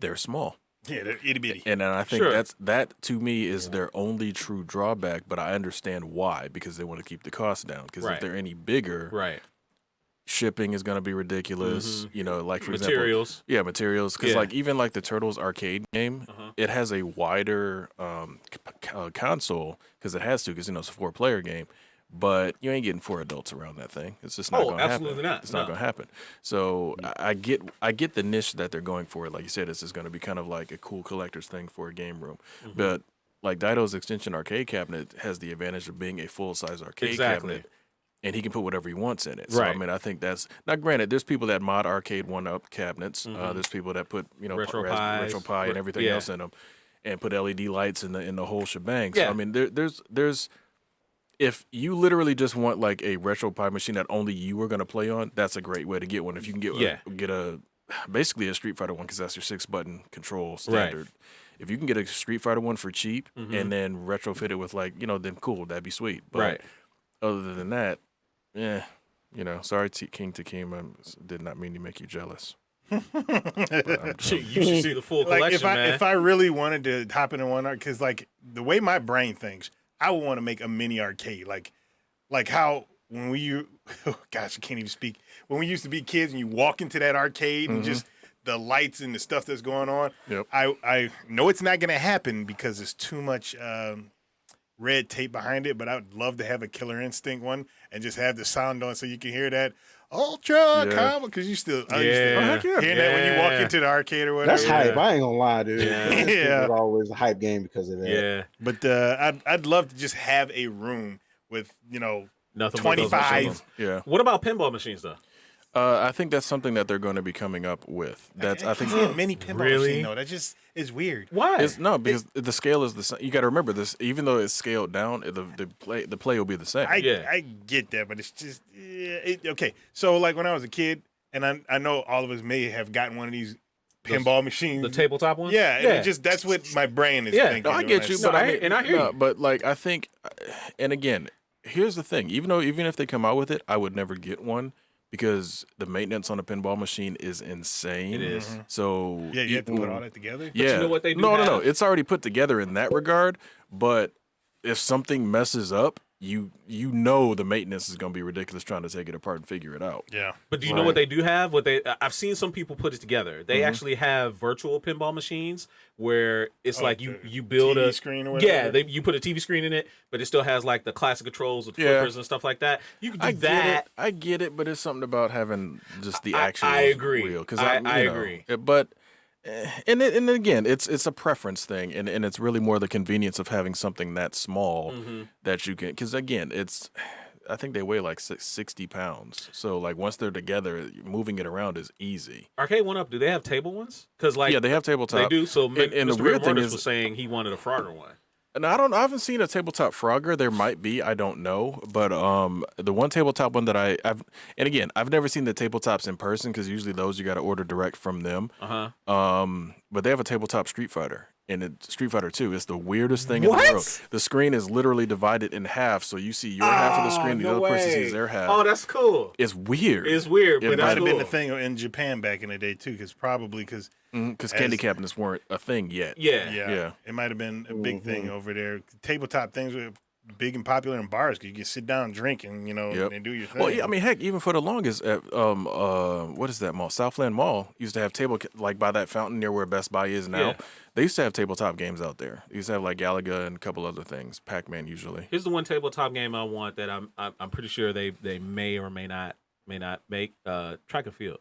They're small. Yeah, they're itty bitty. And I think Sure. that to me is their only true drawback, but I understand why, because they want to keep the cost down. Because Right. if they're any bigger, Right. shipping is going to be ridiculous. You know, like for example, Materials. yeah, materials. Because Yeah. like even like the Turtles arcade game, it has a wider console because it has to, because it's a 4-player game. But you ain't getting 4 adults around that thing. It's just not Oh, going to happen. absolutely not. It's not No. going to happen. So I get the niche that they're going for. Like you said, this is going to be kind of like a cool collector's thing for a game room. But like Dido's Extension arcade cabinet has the advantage of being a full-size arcade Exactly. cabinet, and he can put whatever he wants in it. So Right. I mean, I think that's now. Granted, there's people that mod arcade 1UP cabinets. There's people that put Retro Retro Pies. Pie and everything Yeah. else in them, and put LED lights in the whole shebang. Yeah. So I mean, there's if you literally just want like a Retro Pie machine that only you are going to play on, that's a great way to get one. If you can get a basically a Street Fighter one, because that's your 6-button control standard. If you can get a Street Fighter one for cheap and then retrofit it with like then cool, that'd be sweet. But Right. other than that, sorry, King Takim, did not mean to make you jealous. But I'm Shit, you should see the full Like collection, man. if I really wanted to hop into one art, because like the way my brain thinks, I would want to make a mini arcade, like how when gosh, I can't even speak. When we used to be kids and you walk into that arcade and just the lights and the stuff that's going on. Yep. I know it's not going to happen because there's too much red tape behind it, but I would love to have a Killer Instinct one and just have the sound on so you can hear that ultra combo, because I used to Yeah. hear that when you walk into the arcade or whatever. That's hype. I ain't gonna lie, dude. Yeah. Yeah. It's always a hype game because of that. Yeah. But I'd love to just have a room with Nothing but those 25. machines. Yeah. What about pinball machines, though? I think that's something that they're going to be coming up with. I think a mini pinball Really? machine though. That just is weird. Why? because the scale is the same. You got to remember this. Even though it's scaled down, the play will be the same. I get that, but it's just okay. So like when I was a kid, and I know all of us may have gotten one of these pinball machines. The tabletop one? Yeah, and it just that's what my brain is Yeah. thinking. No, I when get you, see but No, I I- mean, and I hear no, you. But like I think, and again, here's the thing. Even if they come out with it, I would never get one because the maintenance on a pinball machine is insane. It is. So Yeah, you have to put all that together. Yeah. you know what they do No. have? It's already put together in that regard. But if something messes up, you know the maintenance is going to be ridiculous trying to take it apart and figure it out. Yeah. But do you know what they do have? I've seen some people put it together. They actually have virtual pinball machines where it's like you build TV a screen or whatever? Yeah, you put a TV screen in it, but it still has like the classic controls with Yeah. flippers and stuff like that. You can do that. I get it, but it's something about having just the I actual agree. real. Because I agree. But and again, it's a preference thing, and it's really more the convenience of having something that small that you can. Because again, I think they weigh like 60 pounds. So like once they're together, moving it around is easy. Arcade 1UP, do they have table ones? Because Yeah, they have tabletop. They do. So And Mr. the weird thing Murders is, was saying he wanted a Frogger one. and I haven't seen a tabletop Frogger. There might be, I don't know. But the one tabletop one that I've and again, I've never seen the tabletops in person because usually those you got to order direct from them. But they have a tabletop Street Fighter, and it's Street Fighter 2. It's the weirdest thing in the world. What? The screen is literally divided in half, so you see your half of the screen, the no other person way. sees their half. Oh, that's cool. It's weird. It's weird, It but might that's Might have been cool. the thing in Japan back in the day too, because Because candy cabinets weren't a thing yet. Yeah. Yeah. it might have been a big thing over there. Tabletop things were big and popular in bars because you can sit down and drink and Yep. and do your thing. Well, yeah, I mean, heck, even for the longest, at what is that mall? Southland Mall used to have like by that fountain near where Best Buy is now. Yeah. They used to have tabletop games out there. They used to have like Galaga and a couple other things, Pac-Man usually. Here's the one tabletop game I want that I'm pretty sure they may or may not make track and field.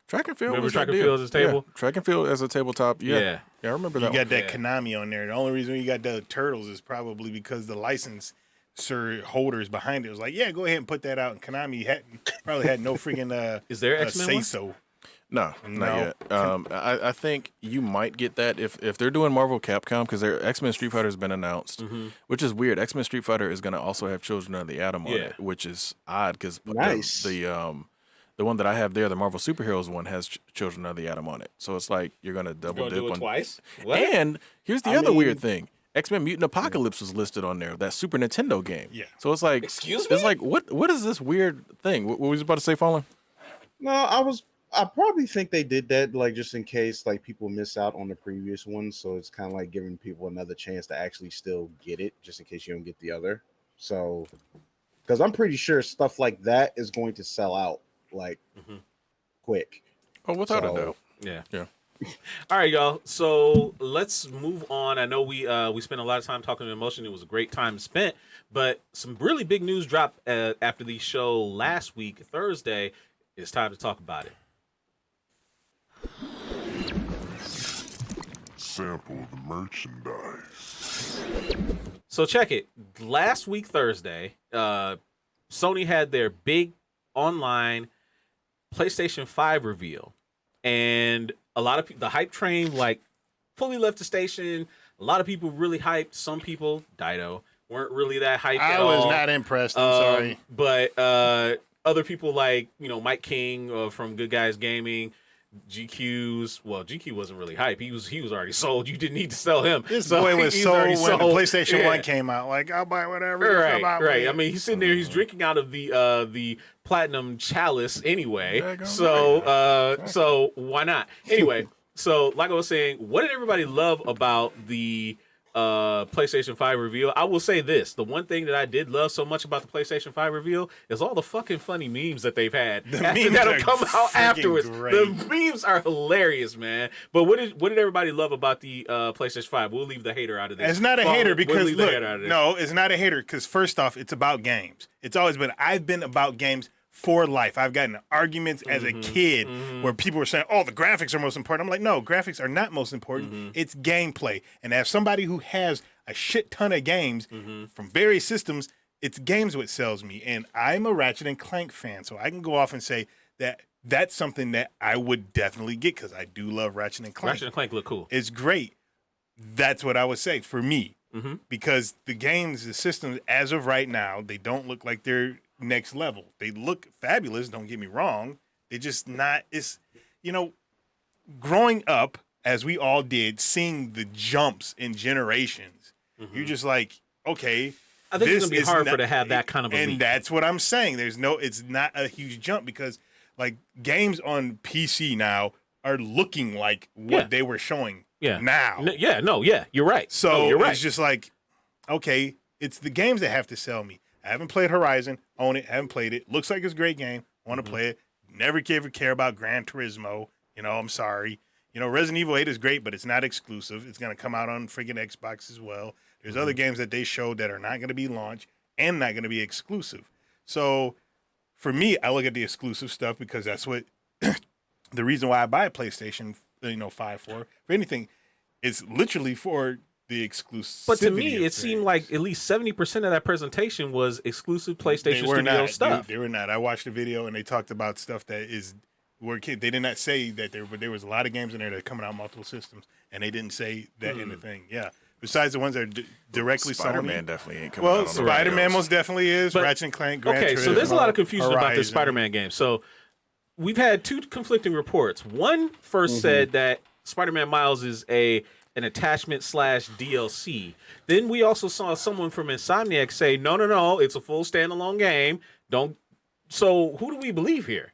Track and field. Remember was track that and deal. field as a table? Yeah. Track and field as a tabletop. Yeah, Yeah. I remember you that. got that Yeah. Konami on there. The only reason you got the Turtles is probably because the license holders behind it was like, yeah, go ahead and put that out. And Konami probably had no freaking Is there X-Men say one? so. No, No. not yet. I think you might get that if they're doing Marvel Capcom, because their X-Men Street Fighter has been announced, which is weird. X-Men Street Fighter is going to also have Children of the Atom on Yeah. it, which is odd because Nice. the one that I have there, the Marvel Superheroes one, has Children of the Atom on it. So it's like you're going to You're double gonna dip do it on twice. What? And here's the I other weird mean- thing. X-Men Mutant Apocalypse was listed on there, that Super Nintendo game. Yeah. So it's like, Excuse it's me? like, what is this weird thing? What was you about to say, Fallen? No, I probably think they did that like just in case like people miss out on the previous one, so it's kind of like giving people another chance to actually still get it, just in case you don't get the other. So, because I'm pretty sure stuff like that is going to sell out like quick. Oh, without a So- doubt. Yeah. Yeah. All right, y'all. So let's move on. I know we spent a lot of time talking to Emotion. It was a great time spent, but some really big news dropped after the show last week, Thursday. It's time to talk about it. Sample the merchandise. So check it. Last week, Thursday, Sony had their big online PlayStation 5 reveal. And a lot of people, the hype train, like, fully left the station. A lot of people really hyped. Some people, Dido, weren't really that hyped I at all. was not impressed. I'm sorry. But other people like, Mike King from Good Guys Gaming, GQ wasn't really hype. He was already sold. You didn't need to sell him. This So boy was he's sold already when the sold. PlayStation Yeah. 1 came out. Like, I'll buy whatever. Right, come out right. with. I mean, he's sitting there. He's drinking out of the platinum chalice anyway. Daggone So why not? Anyway, so like I was saying, what did everybody love about the PlayStation 5 reveal? I will say this: the one thing that I did love so much about the PlayStation 5 reveal is all the fucking funny memes that they've had after memes that'll are come out freaking afterwards. great. The memes are hilarious, man. But what did everybody love about the PlayStation 5? We'll leave the hater out of this. It's not a Well, hater we'll because leave the look, hater out of this. no, it's not a hater because first off, it's about games. It's always been. I've been about games for life. I've gotten arguments as a kid where people were saying, "Oh, the graphics are most important." I'm like, no, graphics are not most important. It's gameplay. And as somebody who has a shit ton of games from various systems, it's games what sells me. And I'm a Ratchet and Clank fan, so I can go off and say that that's something that I would definitely get because I do love Ratchet and Clank. Ratchet and Clank look cool. It's great. That's what I would say for me. Because the games, the systems, as of right now, they don't look like they're next level. They look fabulous, don't get me wrong. They're just not, growing up, as we all did, seeing the jumps in generations, you're just like, okay. I think it's this gonna be is hard not- for to have that kind of a And leap. that's what I'm saying. It's not a huge jump because like games on PC now are looking like what Yeah. they were showing Yeah. now. You're right. So No, you're right. it's just like, okay, it's the games that have to sell me. I haven't played Horizon, own it, haven't played it. Looks like it's a great game, want to play it. Never ever care about Gran Turismo. I'm sorry. Resident Evil 8 is great, but it's not exclusive. It's going to come out on friggin' Xbox as well. There's other games that they showed that are not going to be launched and not going to be exclusive. So for me, I look at the exclusive stuff because that's what the reason why I buy a PlayStation, 5 for anything. It's literally for the exclusive. But to me, it seemed like at least 70% of that presentation was exclusive PlayStation Studio stuff. They were not. I watched the video and they talked about stuff that is where they did not say that there was a lot of games in there that are coming out multiple systems, and they didn't say that in the thing. Yeah. Besides the ones that are directly Spider-Man Sony. definitely ain't coming out Well, on the Spider-Man radios. most definitely is. But- Ratchet and Clank, Gran Okay, so there's a lot of Turismo, confusion about this Horizon. Spider-Man game. So we've had two conflicting reports. One first said that Spider-Man Miles is an attachment / DLC. Then we also saw someone from Insomniac say, no, it's a full standalone game. So who do we believe here?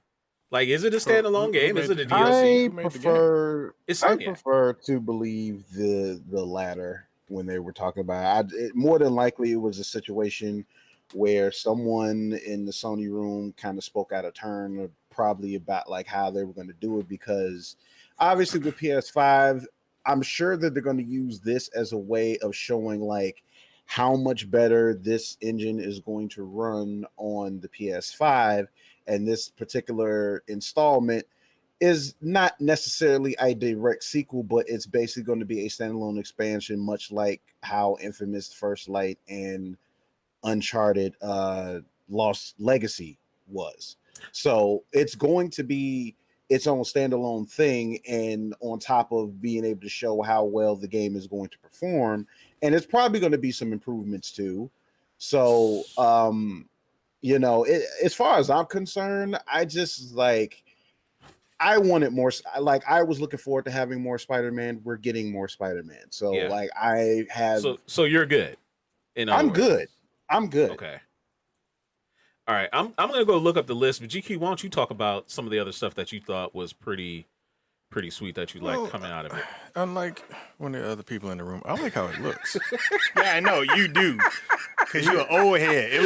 Like, is it a standalone game? Is it a DLC? I Who made the game? It's I Insomniac. prefer to believe the latter when they were talking about it. More than likely, it was a situation where someone in the Sony room kind of spoke out of turn, probably about like how they were going to do it, because obviously with PS5, I'm sure that they're going to use this as a way of showing like how much better this engine is going to run on the PS5. And this particular installment is not necessarily a direct sequel, but it's basically going to be a standalone expansion, much like how Infamous First Light and Uncharted Lost Legacy was. So it's going to be its own standalone thing, and on top of being able to show how well the game is going to perform, and it's probably going to be some improvements too. So, as far as I'm concerned, I just like I wanted more. Like I was looking forward to having more Spider-Man. We're getting more Spider-Man. So Yeah. like I have. So you're good. In other I'm words. good. I'm good. Okay. All right. I'm gonna go look up the list. But GQ, why don't you talk about some of the other stuff that you thought was pretty sweet that you like coming out of it? Unlike one of the other people in the room, I like how it looks. Yeah, I know you do, cause you're an old head. It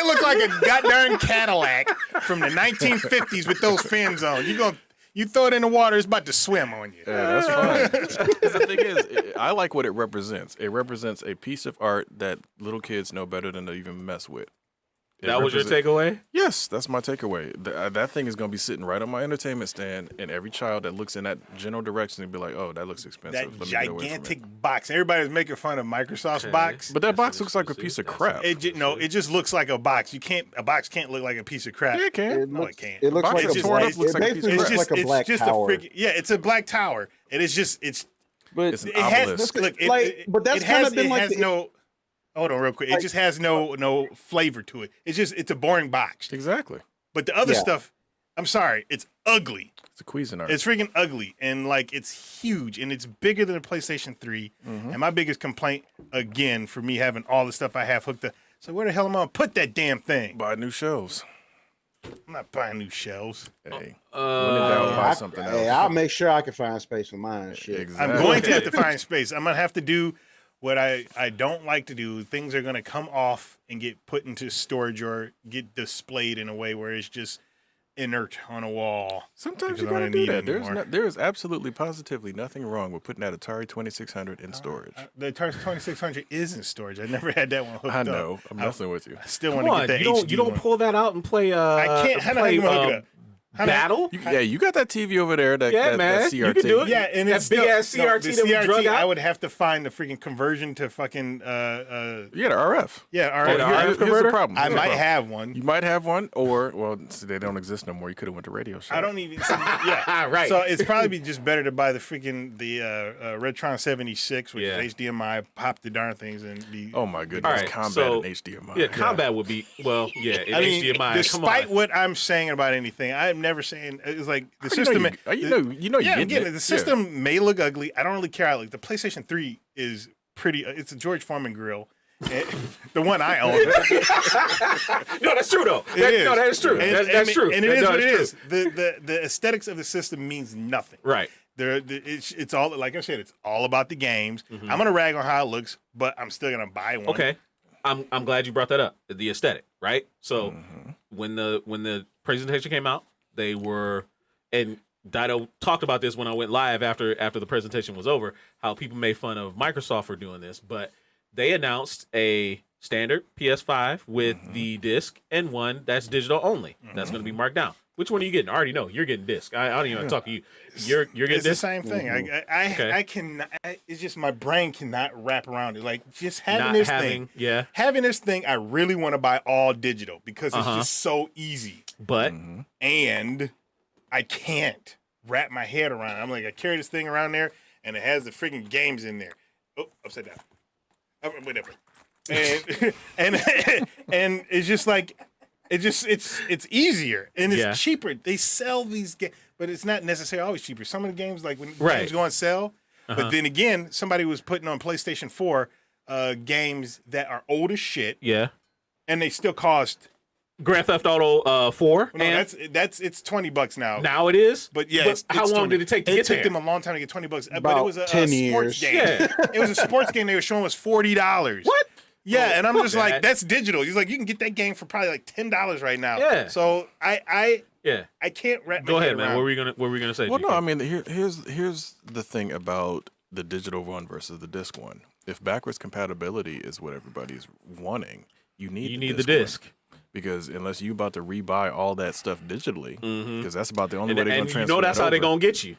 looked like a goddamn Cadillac from the 1950s with those fins on. You throw it in the water, it's about to swim on you. Yeah, that's fine. 'Cause the thing is, I like what it represents. It represents a piece of art that little kids know better than to even mess with. That was your takeaway? Yes, that's my takeaway. That thing is going to be sitting right on my entertainment stand, and every child that looks in that general direction will be like, "Oh, that looks expensive." That Let me get away from gigantic it." box. Everybody's making fun of Microsoft's box. But that That's box an looks like a exclusive. piece of That's crap. an It just looks like a box. A box can't look like a piece of crap. Yeah, it can. No, it can't. It looks box like is a torn black. up, looks It like a piece basically of looks crap. like a black tower. It's a black tower. It is just But It's an it has obelisk. look it, Like, it- but that's it has, kinda been it like has the- no hold on real quick. It just has no flavor to it. It's a boring box. Exactly. But the other Yeah. stuff, I'm sorry, it's ugly. It's a Cuisinart. It's freaking ugly, and like it's huge, and it's bigger than a PlayStation 3. And my biggest complaint, again, for me having all the stuff I have hooked up. So where the hell am I gonna put that damn thing? Buy new shelves. I'm not buying new shelves. Hey, when in doubt, buy something else. Hey, I'll make sure I can find space for mine. Shit. Exactly. I'm going to have to find space. I'm gonna have to do what I don't like to do. Things are gonna come off and get put into storage or get displayed in a way where it's just inert on a wall. Sometimes because you I don't gotta do need that. it anymore. There is absolutely positively nothing wrong with putting that Atari 2600 in storage. The Atari 2600 is in storage. I never had that one hooked I up. know. I'm messing with you. I still Come want to on, get that you don't one. pull that out and play. I can't. How the heck play am I gonna hook it up? How the- Battle. You got that TV over there. That Yeah, that, man. that You CRT. can do it. Yeah, and That it's big still, ass CRT the that we CRT, drug out? I would have to find the freaking conversion to fucking Yeah, the RF. yeah. All Oh, right, the Here's RF the converter? problem. I Here's the might problem. have one. You might have one, or see, they don't exist no more. You could have went to Radio Shack. I don't even. Yeah, Right. So it's probably just better to buy the freaking Redtron 76, which Yeah. is HDMI. Pop the darn things and be. Oh my goodness, All right, combat so- and HDMI. Yeah, combat would be in I mean, HDMI. despite Come on. what I'm saying about anything, I'm never saying it's like the You know system. you yeah, getting again, it. the system may look ugly. I don't really care. Like the PlayStation 3 is pretty. It's a George Foreman grill. The one I own. No, that's true though. It is. No, that is true. And, That's true. And it That- is no, what it that's is. true. The aesthetics of the system means nothing. Right. It's all like I said. It's all about the games. I'm gonna rag on how it looks, but I'm still gonna buy one. Okay. I'm glad you brought that up. The aesthetic, right? So when the presentation came out, they were and Dido talked about this when I went live after the presentation was over, how people made fun of Microsoft for doing this, but they announced a standard PS5 with the disc and one that's digital only. That's going to be marked down. Which one are you getting? I already know you're getting disc. I don't even have to talk to you. You're getting It's the disc. same thing. Okay. I cannot. It's just my brain cannot wrap around it. Like just having Not this having, thing. yeah. Having this thing, I really want to buy all digital because it's just so easy. But And I can't wrap my head around it. I'm like, I carry this thing around there, and it has the freaking games in there. Oh, upside down. Whatever. And and it's just like it's easier and it's Yeah. cheaper. They sell these games, but it's not necessarily always cheaper. Some of the games, like when Right. games go on sale, but then again, somebody was putting on PlayStation 4 games that are old as shit, yeah. and they still cost. Grand Theft Auto 4 No, and that's it's $20 now. now it is. But yeah, how it's long 20. did it take to It get took there? them a long time to get $20. But it About was a 10 sports years. game. Yeah. It was a sports game they were showing was $40. What? Yeah, and I'm fuck just that. like, that's digital. He's like, you can get that game for probably like $10 right now. Yeah. So I Yeah. can't wrap my Go head ahead, man. around. What were we gonna say? Well, GK? no, I mean, here's the thing about the digital one versus the disc one. If backwards compatibility is what everybody's wanting, you need the one. disc. Because unless you about to rebuy all that stuff digitally, because that's about the only And, way they're going and to you transfer know that's that how they're over. gonna get you.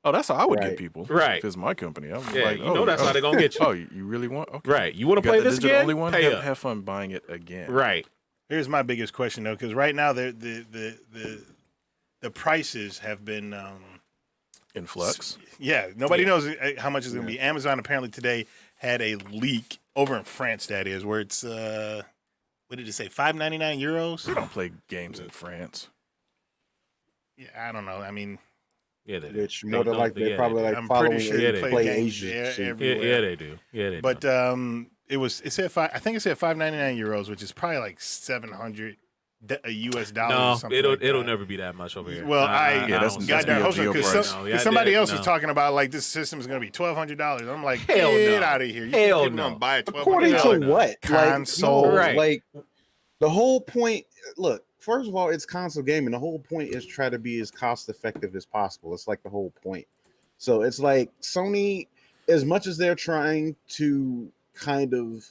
Oh, that's how I would Right. get people. Right. If it's my company, I'm Yeah, like, you know that's how they're gonna get you. Oh, you really want? Okay. Right. You want to You got play the this digital again? only one? Pay Have, up. have fun buying it again. Right. Here's my biggest question though, because right now the the prices have been In flux. Yeah, nobody knows how much it's going to be. Amazon apparently today had a leak over in France, that is, where it's what did it say? €5.99. We don't play games in France. Yeah, I don't know. I mean, Yeah, they do. Which more than like they're yeah, probably they like I'm following pretty sure Yeah, they they play play games Asia. shit. everywhere. Yeah, they do. Yeah, they But do. it said I think it said €5.99, which is probably like 700 US dollars. No, or something it'll like it'll that. never be that much over here. Well, Yeah, that's don't see gotta goddamn be a hope so, geo price. No, because somebody else was no. talking about like this system is going to be $1,200. I'm like, Hell get no. out of here! You Hell think people no. gonna buy a According $1,200 to what? console? Like, no, Right. like the whole point. Look, first of all, it's console gaming. The whole point is try to be as cost effective as possible. It's like the whole point. So it's like Sony, as much as they're trying to kind of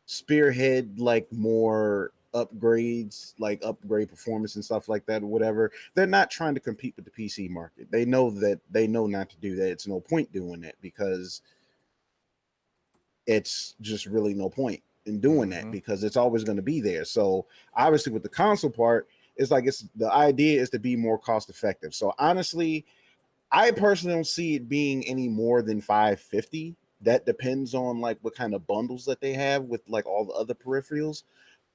spearhead like more upgrades, like upgrade performance and stuff like that, or whatever, they're not trying to compete with the PC market. They know not to do that. It's no point doing that because it's just really no point in doing that because it's always going to be there. So obviously with the console part, it's like it's the idea is to be more cost effective. So honestly, I personally don't see it being any more than $550. That depends on like what kind of bundles that they have with like all the other peripherals.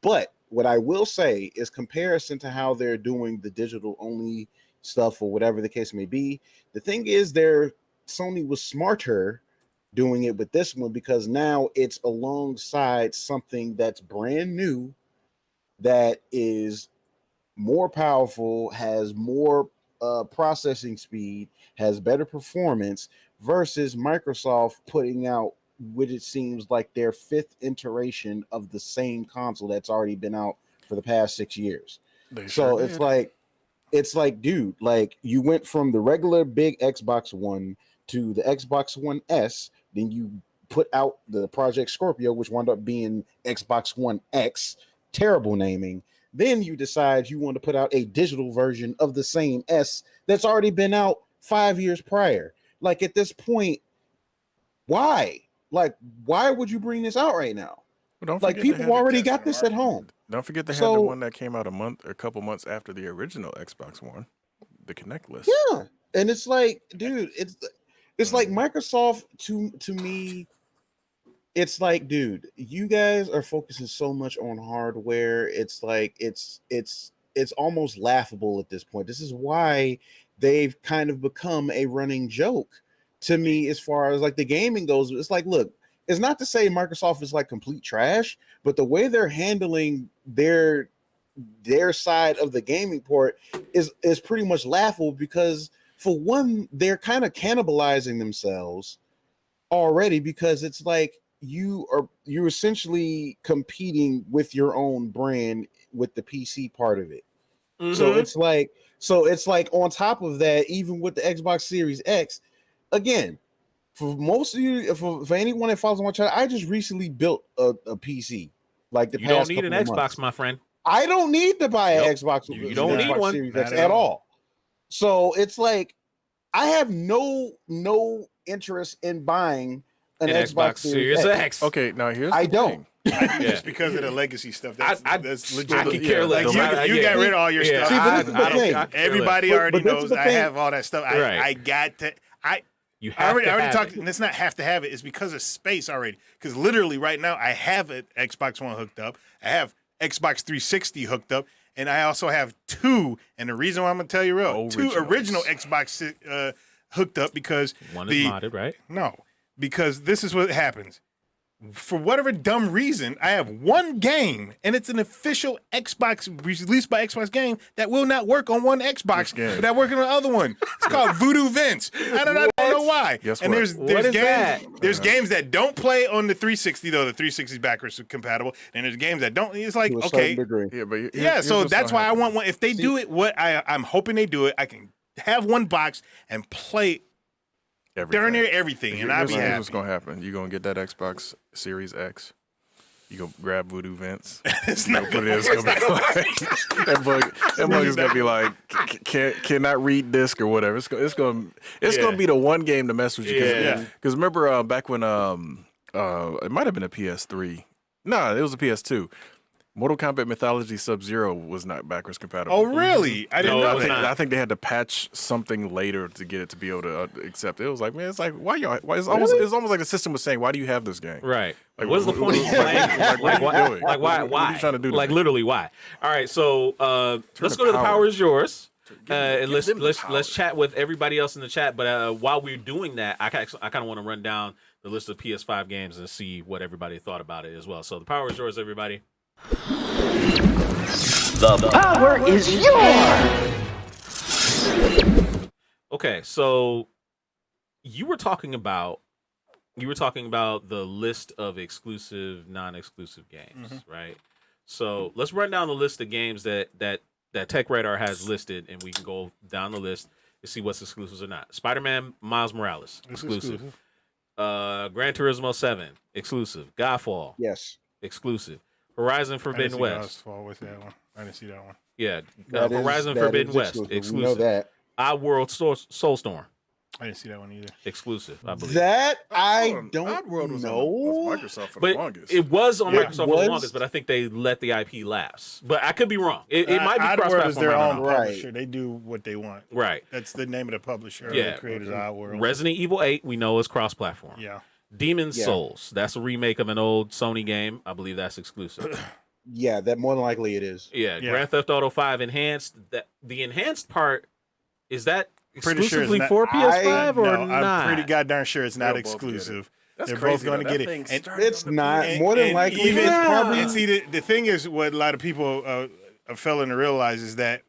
But what I will say is comparison to how they're doing the digital only stuff or whatever the case may be. The thing is Sony was smarter doing it with this one because now it's alongside something that's brand new, that is more powerful, has more processing speed, has better performance, versus Microsoft putting out what it seems like their fifth iteration of the same console that's already been out for the past 6 years. They So sure it's like, dude, like you went from the regular big Xbox One to the Xbox One S, then you put out the Project Scorpio, which wound up being Xbox One X, terrible naming. Then you decide you want to put out a digital version of the same S that's already been out 5 years prior. Like at this point, why? Like, why would you bring this out right now? Well, don't Like forget they people had the already test got on this the at home. Don't forget they had So- the one that came out a couple months after the original Xbox One, the Kinect list. Yeah, and it's like, dude, it's like Microsoft to me. It's like, dude, you guys are focusing so much on hardware. It's like it's almost laughable at this point. This is why they've kind of become a running joke to me as far as like the gaming goes. It's like, look, it's not to say Microsoft is like complete trash, but the way they're handling their side of the gaming port is pretty much laughable because for one, they're kind of cannibalizing themselves already because it's like you're essentially competing with your own brand with the PC part of it. So it's like on top of that, even with the Xbox Series X, again, for most of you, for anyone that follows my channel, I just recently built a PC. Like the You past don't need an couple of Xbox, months. my friend. I don't need to buy an Nope. Xbox. You don't need Xbox one. Series Not X at at all. all. So it's like I have no interest in buying an Xbox Series X. Okay, now here's I the don't. thing. I do Yeah. just because of the legacy stuff. I That's legit. I could care less. Like you got rid of all your Yeah, stuff. See, but this is the thing. I could care Everybody less. already but this is knows the I thing. have all that stuff. Right. I got to. You I have already to have talked. it. And it's not have to have it. It's because of space already. Because literally right now I have an Xbox One hooked up. I have Xbox 360 hooked up, and I also have two. And the reason why I'm gonna tell you real, two Originals. original Xbox hooked up because One is modded, right? no, because this is what happens. For whatever dumb reason, I have one game, and it's an official Xbox released by Xbox game that will not work on one Xbox, Which game? but that work on the other one. It's called Voodoo Vince. I don't know why. Guess and what? there's What games is that? there's games that don't play on the 360 though. The 360 is backwards compatible, and there's games that don't. It's like To a okay, certain degree. Yeah, but yeah. So that's why I want. want one. If they do it, what I'm hoping they do it, I can have one box and play darn near everything, and I'll be Here's happy. what's gonna happen. You're gonna get that Xbox Series X. You gonna grab Voodoo Vince. It's You not know, put it in. It's gonna be like, that bug is gonna be like, cannot read disc or whatever. It's gonna be the one game to mess with you. Yeah. Because remember back when it might have been a PS3. No, it was a PS2. Mortal Kombat Mythology Sub-Zero was not backwards compatible. Oh, really? I didn't No, know it was that. not. I think they had to patch something later to get it to be able to accept it. It was like, man, it's like, why y'all? Why, it's almost like the system was saying, why do you have this game? Right. Like, What's the point of like, playing? what are you doing? Like why? What Why? are you trying to do? To Like me? literally, why? All right. So let's the go to the power. power is yours. And give let's them the let's power. let's chat with everybody else in the chat. But while we're doing that, I kind of want to run down the list of PS5 games and see what everybody thought about it as well. So the power is yours, everybody. The power is yours! Okay, so you were talking about the list of exclusive, non-exclusive games, right? So let's run down the list of games that Tech Radar has listed, and we can go down the list and see what's exclusive or not. Spider-Man Miles Morales, exclusive. Gran Turismo 7, exclusive. Godfall, Yes. exclusive. Horizon Forbidden West. What's that one? I didn't see that one. Yeah, That is- Horizon that Forbidden is West, We know exclusive. that. Oddworld Soulstorm, I didn't see that one either. exclusive, I believe. That I Hold on. don't Oddworld was know. on Microsoft for the But longest. it was on Yeah. Microsoft for Was? the longest, but I think they let the IP lapse. But I could be wrong. It might be Oddworld cross-platform. is their I don't own know. Right. publisher. They do what they want. Right. That's the name of the publisher. Yeah. The creators of Oddworld. Resident Evil 8, we know is cross-platform. Yeah. Demon's Yeah. Souls, that's a remake of an old Sony game. I believe that's exclusive. Yeah, that more than likely it is. Yeah. Yeah. Grand Theft Auto 5 Enhanced. The enhanced part, is that Pretty sure it's exclusively not- for PS5 or No, not? I'm pretty goddamn sure it's not They'll both get it. exclusive. That's They're crazy, both going to though. get That it. thing And- started It's on the not. And- More than and likely, even- it's probably. And see, the thing is, what a lot of people are failing to realize is that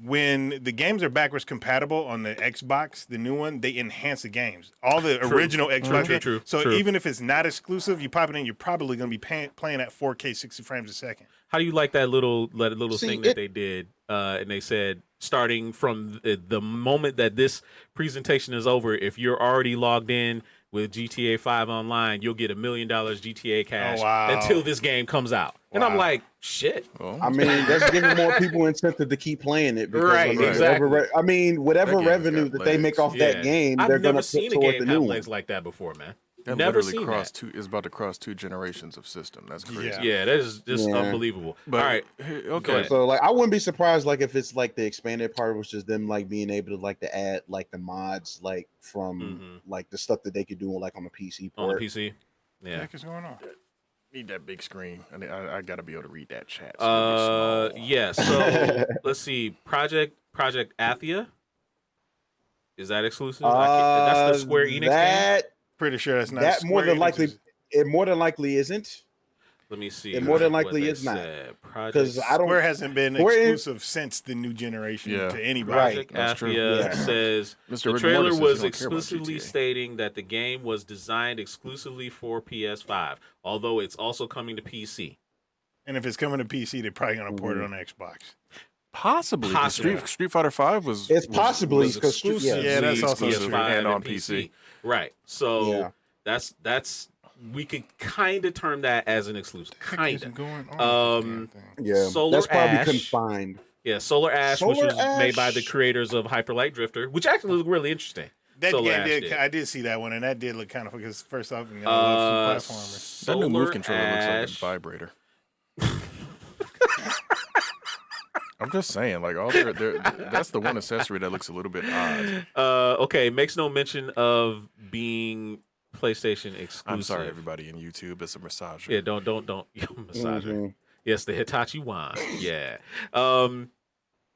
when the games are backwards compatible on the Xbox, the new one, they enhance the games. All the original Xbox games. True. So True. even if it's not exclusive, you pop it in, you're probably going to be playing at 4K 60 frames a second. How do you like that little See, thing that it- they did? And they said, starting from the moment that this presentation is over, if you're already logged in with GTA 5 online, you'll get $1 million GTA cash wow. until this game comes out. And I'm Wow. like, shit. Well, I mean, that's giving more people incentive to keep playing it. Because, Right, I mean, exactly. whatever That game's revenue got that they make legs. off that game, I've they're never going to seen put a toward game the have new one. legs like that before, man. that Never literally seen crossed that. is about to cross 2 generations of system. That's crazy. Yeah. Yeah, that is just Yeah. unbelievable. But, All right. okay. ahead. So, like, I wouldn't be surprised, like, if it's like the expanded part was just them like being able to like to add like the mods, like from like the stuff that they could do like on the PC On the port. PC. What the Yeah. heck is going on? Need that big screen. I got to be able to read that chat. So it'll be small. Yeah. So let's see. Project Athia. Is that exclusive? That's the Square Enix game. That Pretty sure that's not that more Square than likely Enix's- it more than likely isn't. Let me see. It more than what likely they is not. said. Because I Square don't. hasn't been Square is- exclusive since the new generation Yeah. to anybody. Right. Project That's true. Athia Yeah. says Mr. the Rick trailer Mortis says was he don't care about explicitly GTA. stating that the game was designed exclusively for PS5, although it's also coming to PC. And if it's coming to PC, they're probably going to port it on Xbox. Possibly. The Possibly. Street Fighter 5 was. It's was- possibly Was because exclusively Yeah, that's also PS5 true. And on PC. PC. Right. So Yeah. that's we could kind of term that as an exclusive. Kind of. Going Um, Yeah, Solar that's probably Ash. confined. Yeah, Solar Ash, which Solar was made by the Ash. creators of Hyper Light Drifter, which actually looked really interesting. That Solar game Ash did, did. I did see that one, and that did look kind of because first off, I love some platformers. That new move Solar controller looks like a Ash. vibrator. I'm just saying, like all their that's the one accessory that looks a little bit odd. Okay, makes no mention of being PlayStation exclusive. I'm sorry, everybody in YouTube. It's a massager. Yeah, don't massager. Mhm. Yes, the Hitachi wand. Yeah.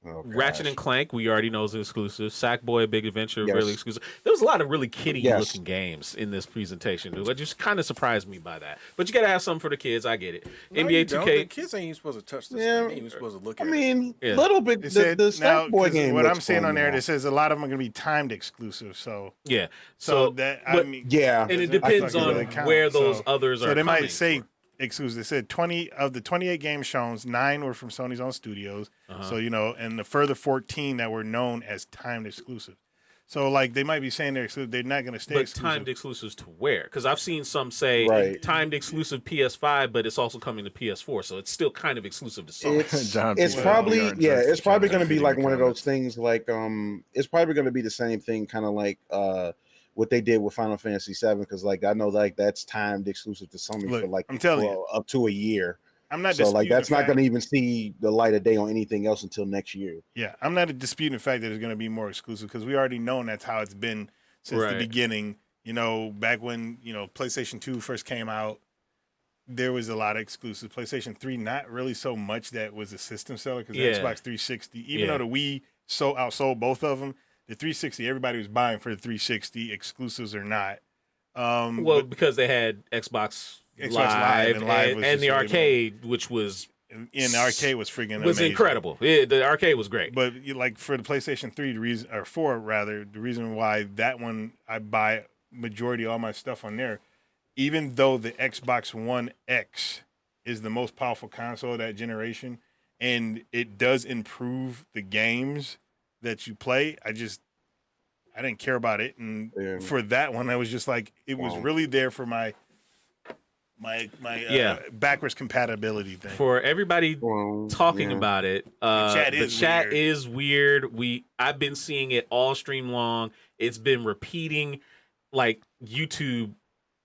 Oh, Ratchet and gosh. Clank, we already know is exclusive. Sackboy, Big Adventure, Yes. really exclusive. There was a lot of really kiddie Yes. looking games in this presentation, dude. It just kind of surprised me by that. But you got to have something for the kids. I get it. No, NBA you don't. 2K. The kids ain't even supposed to touch this. Yeah. They ain't even supposed to look I at it. mean, Yeah. little bit. It The said, now, Sackboy 'cause game. what looks I'm seeing fun on there, now. it says a lot of them are going to be timed exclusive. So, Yeah. so that I but- mean, Yeah, and it I depends thought on it count. where those So- others are. So they coming might say for. exclusive. They said 20 of the 28 games shown, 9 were from Sony's own studios. So and the further 14 that were known as timed exclusive. So like they might be saying they're exclusive. They're not going to stay But exclusive. timed exclusives to where? Because I've seen some say Right. timed exclusive PS5, but it's also coming to PS4, so it's still kind of exclusive to Sony. It's, John it's P. probably Well, we yeah, aren't it's probably judging going to be in like the one of comments. those things like it's probably going to be the same thing, kind of like what they did with Final Fantasy VII, because like I know like that's timed exclusive to Sony Look, for like I'm telling you. up to a year. I'm not So like disputing that's the not fact- going to even see the light of day on anything else until next year. Yeah, I'm not disputing the fact that it's going to be more exclusive because we already known that's how it's been since the Right. beginning. You know, back when PlayStation 2 first came out, there was a lot of exclusives. PlayStation 3, not really so much that was a system seller because Yeah. Xbox 360, even Yeah. though the Wii outsold both of them, the 360 everybody was buying for the 360, exclusives or not. Well, But because they had Xbox Xbox Live and Live was and just the really arcade, which was in the arcade was freaking was amazing. incredible. The arcade was great. But like for the PlayStation 3, the reason or 4 rather, the reason why that one I buy majority of all my stuff on there, even though the Xbox One X is the most powerful console of that generation, and it does improve the games that you play, I didn't care about it. And for that one, I was just like, it was really there for my backwards compatibility thing. For everybody talking about it, the chat weird. is weird. I've been seeing it all stream long. It's been repeating like YouTube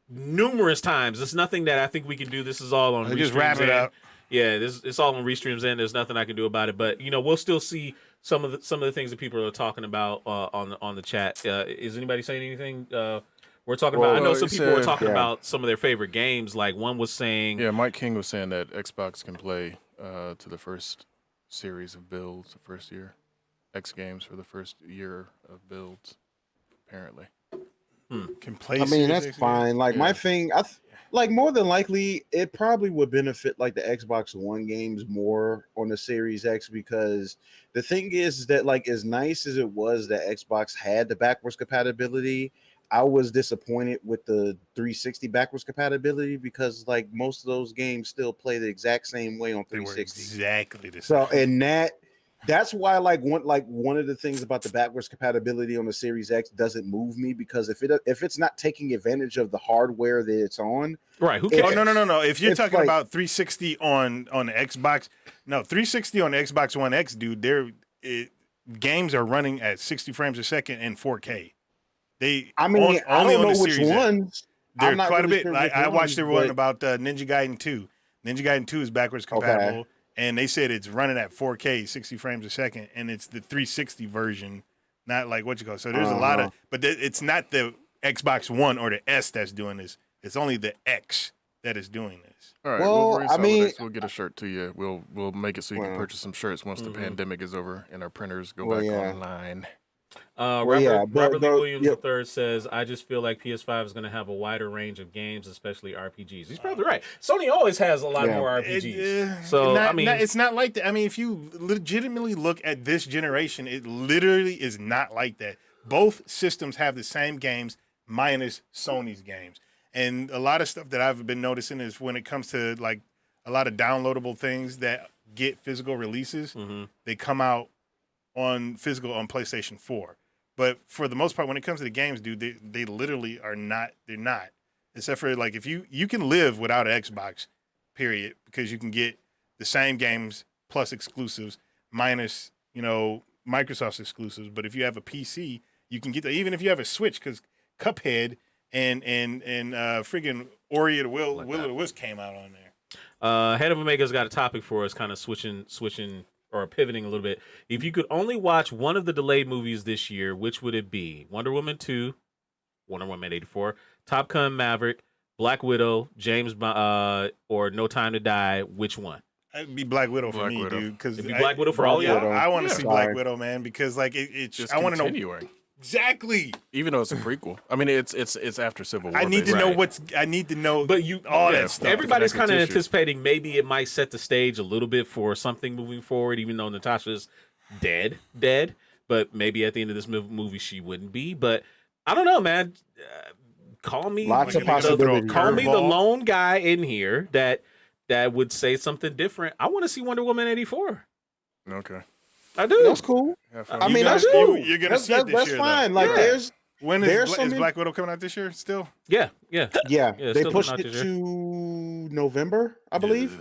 numerous times. It's nothing that I think we can do. This is all on Just wrap it up. Yeah, it's all on Restreams end. There's nothing I can do about it. But we'll still see some of the things that people are talking about on the chat. Is anybody saying anything? We're talking about. I know some people were talking about some of their favorite games. Like one was saying, yeah, Mike King was saying that Xbox can play to the first series of builds, the first year, X Games for the first year of builds, apparently. Can play. I mean, that's fine. Like my thing, like more than likely, it probably would benefit like the Xbox One games more on the Series X because the thing is that like as nice as it was that Xbox had the backwards compatibility, I was disappointed with the 360 backwards compatibility because like most of those games still play the exact same way on 360. Exactly the same. So and that's why like one of the things about the backwards compatibility on the Series X doesn't move me because if it's not taking advantage of the hardware that it's on, right? Who cares? Oh no! If you're It's talking like- about 360 on the Xbox, no 360 on the Xbox One X, dude. Games are running at 60 frames a second in 4K. I mean, I don't know which ones. There I'm are not quite really a bit. sure Like, which I watched ones, everyone but- about Ninja Gaiden 2. Ninja Gaiden 2 is backwards compatible, and they said it's running at 4K, 60 frames a second, and it's the 360 version, not like what you call. So there's a lot of, but it's not the Xbox One or the S that's doing this. It's only the X that is doing this. All right. Well, Wolverine I mean- Solidex, we'll get a shirt to you. We'll make it so you can purchase some shirts once the pandemic is over and our printers go back online. Robert Lee Williams yep. III says, I just feel like PS5 is going to have a wider range of games, especially RPGs. He's probably right. Sony always has a lot more RPGs. It's not like that. I mean, if you legitimately look at this generation, it literally is not like that. Both systems have the same games minus Sony's games. And a lot of stuff that I've been noticing is when it comes to like a lot of downloadable things that get physical releases, they come out on physical on PlayStation 4. But for the most part, when it comes to the games, dude, they literally are not. They're not. Except for like if you can live without an Xbox, period, because you can get the same games plus exclusives minus Microsoft's exclusives. But if you have a PC, you can get that. Even if you have a Switch, because Cuphead and friggin' Ori and the Will of the Wisp came out on there. Head of Omega's got a topic for us, kind of switching or pivoting a little bit. If you could only watch one of the delayed movies this year, which would it be? Wonder Woman 2, Wonder Woman 84, Top Gun Maverick, Black Widow, James Bond, or No Time to Die. Which one? It'd be Black Widow for me, dude. Because It'd be Black Widow for all y'all? I want to see Black Sorry. Widow, man, because like it's. Just I want to know continuing. exactly. Even though it's a prequel. I mean, it's after Civil War. I need to basically. know I need to know. But all yeah, that stuff. Everybody's Connective kind of tissue. anticipating maybe it might set the stage a little bit for something moving forward, even though Natasha's dead. But maybe at the end of this movie she wouldn't be. But I don't know, man. Call me Lots of Like, they're gonna throw a possibilities. Call me the curveball. lone guy in here that would say something different. I want to see Wonder Woman 84. Okay. I do. That's cool. Have fun. I mean, guys that's do. cool. You're gonna That's- see it that's, this that's year, fine. though. Like Yeah. there's When There's is so many- Black Widow coming out this year? Still? Yeah. yeah, Yeah, they still pushed not it this year. to November, I believe.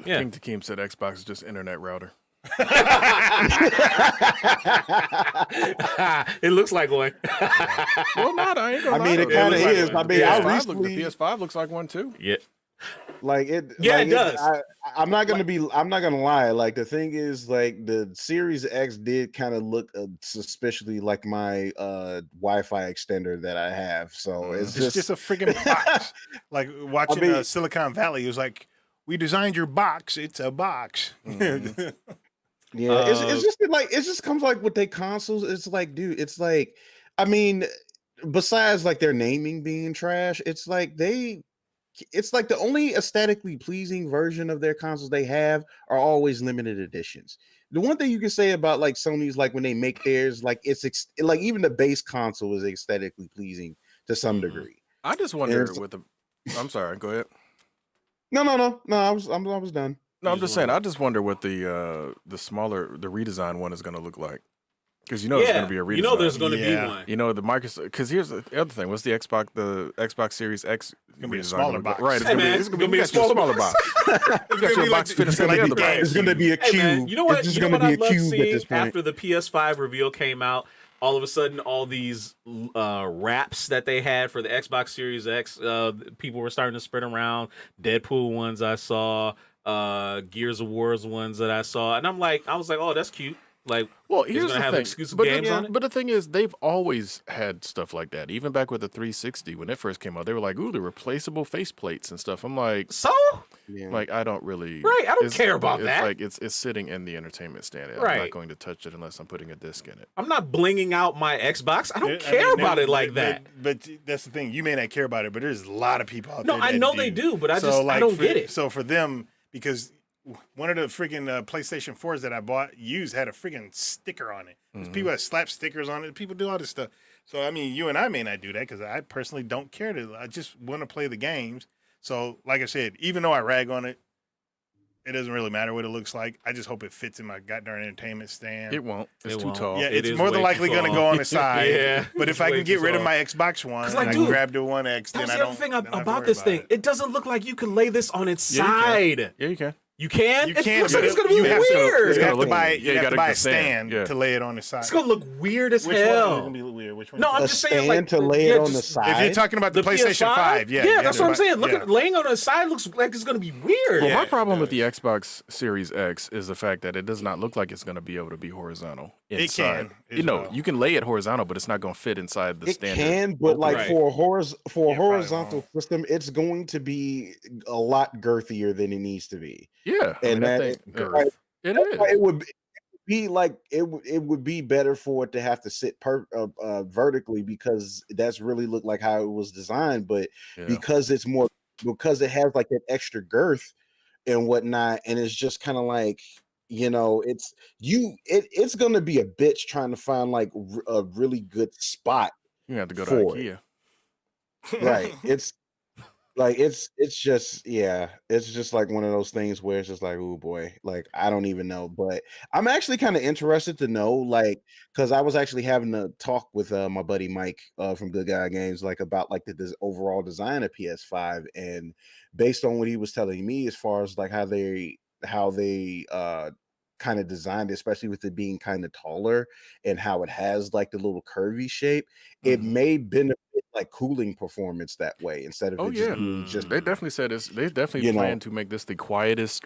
Yeah. King Takeem said Xbox is just internet router. It looks like one. Well, not. I ain't gonna I mean, lie. it kind of looks like is. one. I mean, Yeah. I PS5 recently, the PS5 looks like one too. Yeah. Like it. Yeah, like it does. I'm not gonna be. I'm not gonna lie. Like the thing is, like the Series X did kind of look suspiciously like my Wi-Fi extender that I have. So It's just a friggin' box. Like watching mean- Silicon Valley, it was like, we designed your box. It's a box. Yeah, it's just been like it just comes like with their consoles. It's like, dude, it's like, I mean, besides like their naming being trash, it's like the only aesthetically pleasing version of their consoles they have are always limited editions. The one thing you can say about like Sony's, like when they make theirs, like like even the base console is aesthetically pleasing to some degree. I just wonder with the. I'm sorry. Go ahead. No. I was done. No, I'm just saying. I just wonder what the redesign one is going to look like, because there's going to be a redesign. You know, there's going to be one. You know, the Microsoft. Because here's the other thing. What's the Xbox Series X? It's gonna be a smaller box. Right. It's gonna be a smaller box. It's got your box fit inside the other box. It's gonna be a cube. Hey, man, you know what? It's just You know gonna what be I a love cube at seeing this point. after the PS5 reveal came out? All of a sudden, all these wraps that they had for the Xbox Series X, people were starting to spread around. Deadpool ones I saw, Gears of War's ones that I saw, and I was like, oh, that's cute. Like, well, it's here's gonna the have thing. exclusive But games on it. But the thing is, they've always had stuff like that. Even back with the 360, when it first came out, they were like, "Ooh, the replaceable faceplates and stuff." I'm like, So, like I don't really, right? I don't care about it's that. Like it's sitting in the entertainment stand. I'm Right. not going to touch it unless I'm putting a disc in it. I'm not blinging out my Xbox. I don't care about it like that. But that's the thing. You may not care about it, but there's a lot of people out No, there. I that know they do, but I like, don't get it. So for them, because one of the freaking PlayStation 4s that I bought used had a freaking sticker on it. People that slap stickers on it. People do all this stuff. So I mean, you and I may not do that because I personally don't care to. I just want to play the games. So like I said, even though I rag on it, it doesn't really matter what it looks like. I just hope it fits in my goddamn entertainment stand. It won't. It's It too won't. tall. Yeah, It it's is more than way likely too going to tall. go on the side. Yeah, But if it's I way can get too rid of tall. my Xbox One and like, I dude, can grab the One X, That's then the I other don't. thing then I don't have to about worry this about thing. it. It doesn't look like you can lay this on its Yeah, you can. side. Yeah, you can. You can? You It can, looks like but it's gonna be you have to- weird. You have to look- buy, yeah, you you have gotta to buy get a the stand, stand to lay it on the side. It's gonna look weird as Which one is hell. gonna be weird? Which one? No, I'm A just saying, like, stand to lay it on the just- side. If you're talking about the PlayStation 5, yeah. yeah, that's what I'm saying. Look yeah. at laying on the side looks like it's gonna be weird. Well, my Yeah, problem it with the Xbox Series X is the fact that it does not look like it's going to be able to be horizontal inside. can, You know, well. you can lay it horizontal, but it's not going to fit inside the It standard. can, but like Right. for a probably horizontal won't. system, it's going to be a lot girthier than it needs to be. Yeah, And I that think is- girth. It That's why is. it would be like it would be better for it to have to sit vertically, because that's really look like how it was designed. But Yeah. because it has like that extra girth and whatnot, and it's just kind of like, it's gonna be a bitch trying to find like a really good spot. You have to go to for IKEA. Right. It's like it's just like one of those things where it's just like, oh boy, like I don't even know. But I'm actually kind of interested to know, like, because I was actually having a talk with my buddy Mike from Good Guy Games, like about like the overall design of PS5, and based on what he was telling me as far as like how they kind of designed it, especially with it being kind of taller and how it has like the little curvy shape, it may benefit like cooling performance that way instead of Oh, it just yeah. being just They definitely said this. They definitely You know. plan to make this the quietest,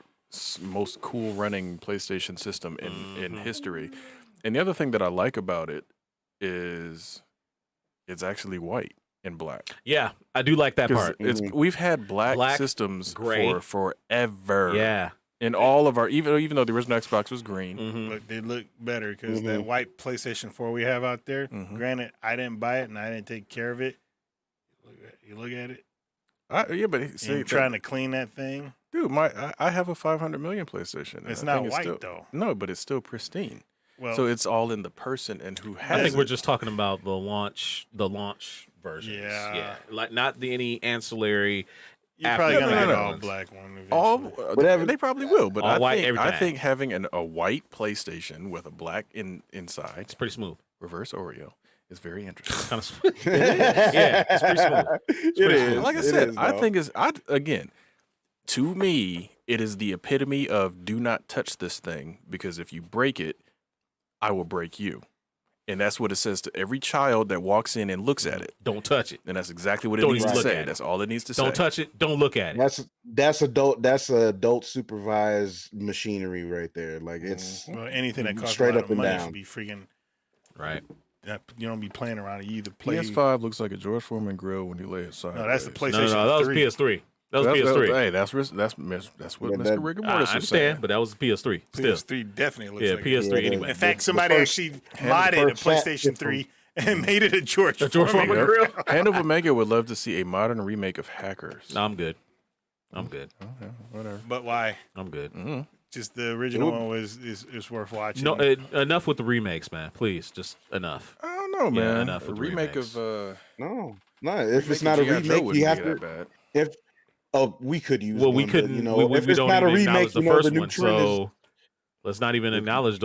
most cool running PlayStation system in history. And the other thing that I like about it is it's actually white and black. Yeah, I do like that 'Cause part. we've had black systems gray. for forever. Yeah. In all of our, even though the original Xbox was green. Mhm. Look, they look better because that white PlayStation 4 we have out there. Granted, I didn't buy it and I didn't take care of it. You look at it. Yeah, but And see, you're trying to clean that thing. dude, I have a 500 million PlayStation. and It's I not think white still, though. No, but it's still pristine. Well, So it's all in the person and who has I think it. we're just talking about the launch versions. Yeah. Like not any ancillary. you're probably after gonna the get fact all ones. black one all eventually. Whatever. they probably will, but All white, I everything. think having a white PlayStation with a black inside, It's pretty smooth. reverse Oreo, is very interesting. Kind of smooth. Yeah, it's pretty smooth. It is. Like I It said, is, I though. think again, to me, it is the epitome of do not touch this thing, because if you break it, I will break you. And that's what it says to every child that walks in and looks at it. Don't touch it. And that's exactly what it Don't needs even to look say. at it. That's all it needs to say. Don't touch it. Don't look at it. That's adult supervised machinery right there. Like it's Well, anything that costs straight a lot up of and money down. should be freaking. Right. You don't be playing around. You either play. PS5 looks like a George Foreman grill when you lay it sideways. No, that's the No, PlayStation. that was 3. PS3. That was PS3. Hey, that's what Yeah, Mr. that- Rigor I Mortis was understand, saying. but that was PS3. Still. PS3 definitely looks Yeah, like PS3 Yeah, anyway. In fact, the somebody first- actually modded a first fat PlayStation system. 3 and made it a George George Foreman Foreman grill. Hand of Omega would love to see a modern remake of Hackers. No, I'm good. I'm good. Oh, yeah, whatever. But why? I'm good. Mm-hmm. Just the original one is worth watching. No, enough with the remakes, man. Please, just enough. I don't know, man. enough A with the remake remakes. of No. If it's remake not a of G.I. Joe remake, wouldn't you have be to. that bad. If we could use. Well, we one, couldn't. But, you know, we if it's don't not a even remake, acknowledge the you know, first the new one. trend is. So let's not even acknowledge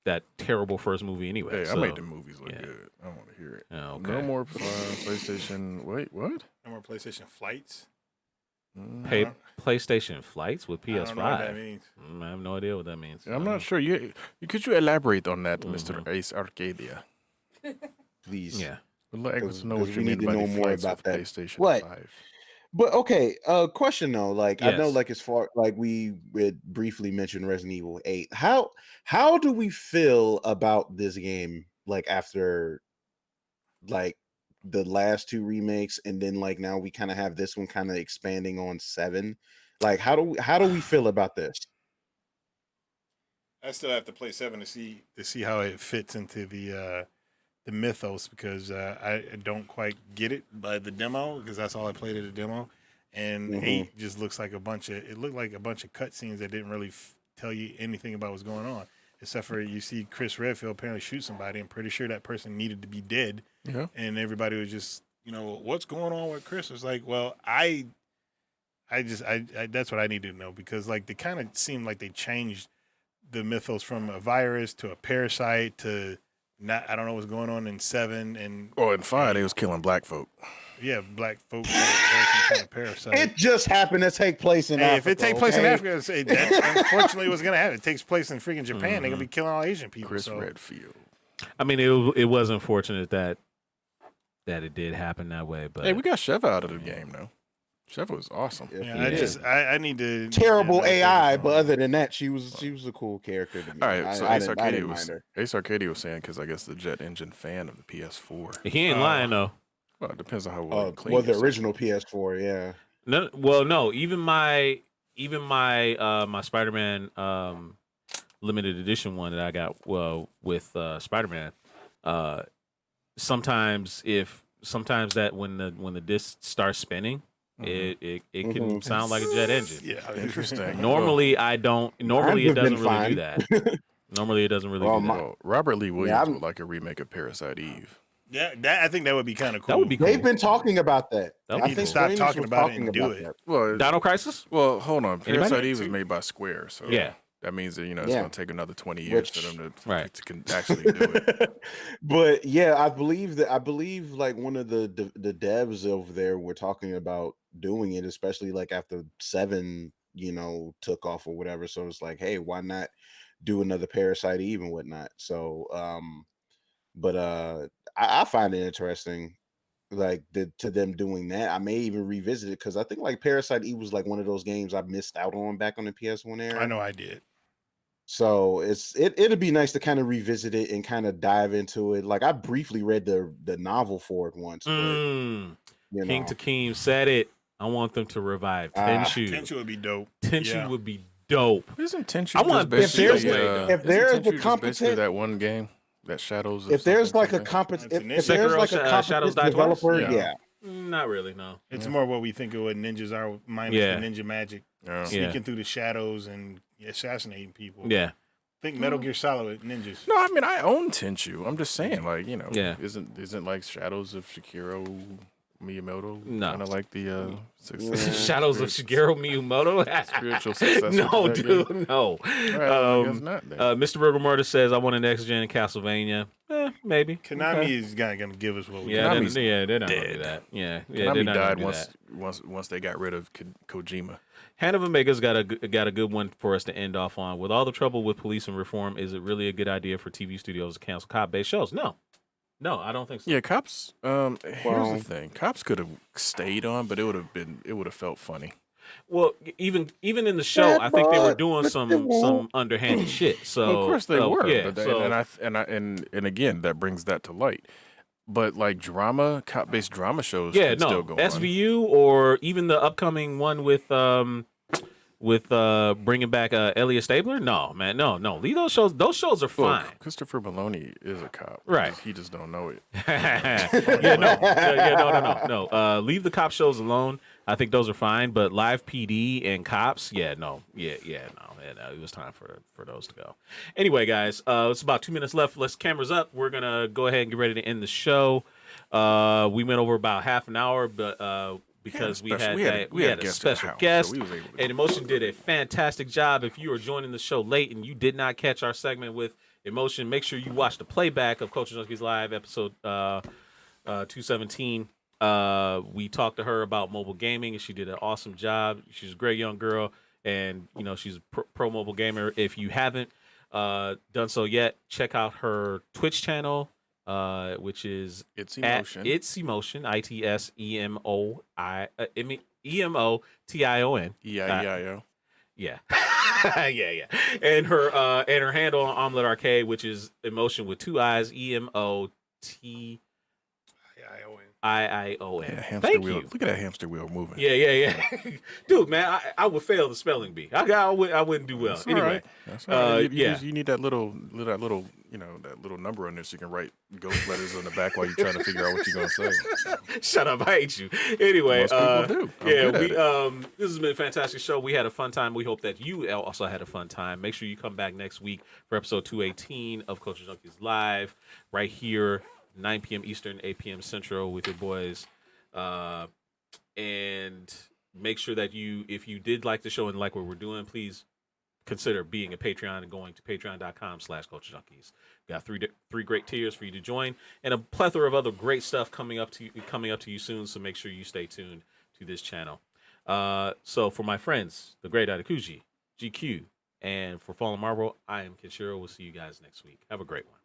that terrible first movie anyway. Hey, so. I made the movies look yeah. good. I want to hear it. Oh, okay. No more PlayStation. Wait, what? No more PlayStation flights. Pay PlayStation flights with PS5. I don't know what that means. I have no idea what that means. I'm not sure. Could you elaborate on that, Mm-hmm. Mr. Ace Arcadia? Please. Yeah. We'd like to know what we you mean need to by know the more flights about with that. PlayStation What? 5. But okay, question though. Like I know, Yes. like as far like we had briefly mentioned Resident Evil 8. How do we feel about this game? Like after like the last two remakes, and then like now we kind of have this one kind of expanding on 7. Like how do we feel about this? I still have to play 7 to see how it fits into the mythos because I don't quite get it by the demo because that's all I played at the demo, and 8 just looks like it looked like a bunch of cutscenes that didn't really tell you anything about what's going on, except for you see Chris Redfield apparently shoot somebody. I'm pretty sure that person needed to be dead, Yeah. and everybody was just what's going on with Chris? It's like, well, I that's what I need to know because like they kind of seemed like they changed the mythos from a virus to a parasite to not. I don't know what's going on in 7 and Oh, in 5, they was killing black folk. yeah, black folk had some kind of parasite. It just happened to take place in Hey, Africa. if it takes place in okay? Africa, that's unfortunately what's gonna happen. It takes place in freaking Japan. They're gonna be killing all Asian people. Chris so. Redfield. I mean, it was unfortunate that it did happen that way, but Hey, we got Sheva out of the game now. Sheva was awesome. Yeah, Yeah. I need to Terrible yeah, AI, that's but other than that, she was a cool character to me. All right, so I Ace didn't Arcadia mind her. was saying because I guess the jet engine fan of the PS4. he ain't lying though. Well, it depends on how well you clean Well, the yourself. original PS4, yeah. No, well, no. Even my my Spider-Man limited edition one that I got with Spider-Man. Sometimes that when the disc starts spinning, it can sound like a jet engine. Yeah, Interesting. Normally I don't. Normally it Mine have doesn't been really do that. Normally it doesn't really do that. Well, Robert Lee Williams I'm- would like a remake of Parasite Eve. Yeah, I think that would be kind of cool. That would be cool. They've been talking about that. That would I be think cool. Stop Strange talking was about it and talking do about it. that. Well, Dino Crisis? well, hold on. Anybody? Parasite Eve is made by Square, so Yeah. that means that it's Yeah. going to take another 20 years Which- for them Right. to actually do it. But yeah, I believe like one of the devs over there were talking about doing it, especially like after 7, took off or whatever. So it's like, hey, why not do another Parasite Eve and whatnot? So, but I find it interesting, like to them doing that. I may even revisit it because I think like Parasite Eve was like one of those games I missed out on back on the PS1 era. I know I did. So it'd be nice to kind of revisit it and kind of dive into it. Like I briefly read the novel for it once, but Mm. you King know, Takeem said it. I want them to revive Tenchu. Tenchu would be dope. Tenchu Yeah. would be dope. Isn't Tenchu I want- just if there's- basically, if isn't there's Tenchu the just competent- basically that one game that Shadows of if there's something, like a something? competent, That's if an there's Sekiro, like a Shadows competent Die Twice? developer, Yeah. yeah. Not really, no. It's more what we think of what ninjas are, minus Yeah. the ninja magic, Yeah. sneaking through the shadows and assassinating people. Yeah. Think Metal Gear Solid with ninjas. No, I mean I own Tenchu. I'm just saying, like Yeah. isn't like Shadows of Sekiro Miyamoto. No. Kind of like the success. Shadows of Shigeru Miyamoto. Spiritual successor No, to that dude, game? no. All right, well, I guess not then. Mr. Burger Murder says, "I want a next gen Castlevania." Maybe. Konami Okay. is not going to give us what we Yeah, Konami's they're not gonna do dead. that. Yeah, Konami they're not died gonna do once they got rid of Kojima. Hand of Omega's got a good one for us to end off on. With all the trouble with police and reform, is it really a good idea for TV studios to cancel cop-based shows? No, I don't think so. Yeah, Cops. Here's Well- the thing: Cops could have stayed on, but it would have felt funny. Well, even in the show, I think they were doing some underhanded shit. So Well, of course they were. Yeah, But so, and again, that brings that to light. But like cop-based drama shows, yeah, can no, still go on. SVU or even the upcoming one with bringing back Elliot Stabler. No, man, no. Leave those shows. Those shows are Well, fine. Christopher Maloney is a cop, Right. He just don't know it. No. Leave the cop shows alone. I think those are fine. But live PD and cops, no. It was time for those to go. Anyway, guys, it's about 2 minutes left. Let's cameras up. We're gonna go ahead and get ready to end the show. We went over about half an hour, but because we had a special guest, so we was able to and Emotion did a fantastic job. If you are joining the show late and you did not catch our segment with Emotion, make sure you watch the playback of Culture Junkies Live episode 217. We talked to her about mobile gaming, and she did an awesome job. She's a great young girl, and she's a pro mobile gamer. If you haven't done so yet, check out her Twitch channel, which is It's Emotion. It's Emotion. EMOTION. EIEIO. Yeah. yeah. And her handle on Omelet Arcade, which is Emotion with two I's, EMOTIION. Yeah, hamster Thank wheel. you. Look at that hamster wheel moving. Yeah. Dude, man, I would fail the spelling bee. I wouldn't do well. That's all Anyway, right. That's all right. yeah. You need that little number on there so you can write ghost letters on the back while you're trying to figure out what you're gonna say. Shut up, I hate you. Anyway, Most people do. I'm yeah, good at it. this has been a fantastic show. We had a fun time. We hope that you also had a fun time. Make sure you come back next week for episode 218 of Culture Junkies Live, right here, 9 p.m. Eastern, 8 p.m. Central, with your boys. And make sure that if you did like the show and like what we're doing, please consider being a Patreon and going to patreon.com/Culture Junkies. Got three great tiers for you to join, and a plethora of other great stuff coming up to you soon. So make sure you stay tuned to this channel. So for my friends, the great Adakuji, GQ, and for Fallen Marvel, I am Kenshiro. We'll see you guys next week. Have a great one.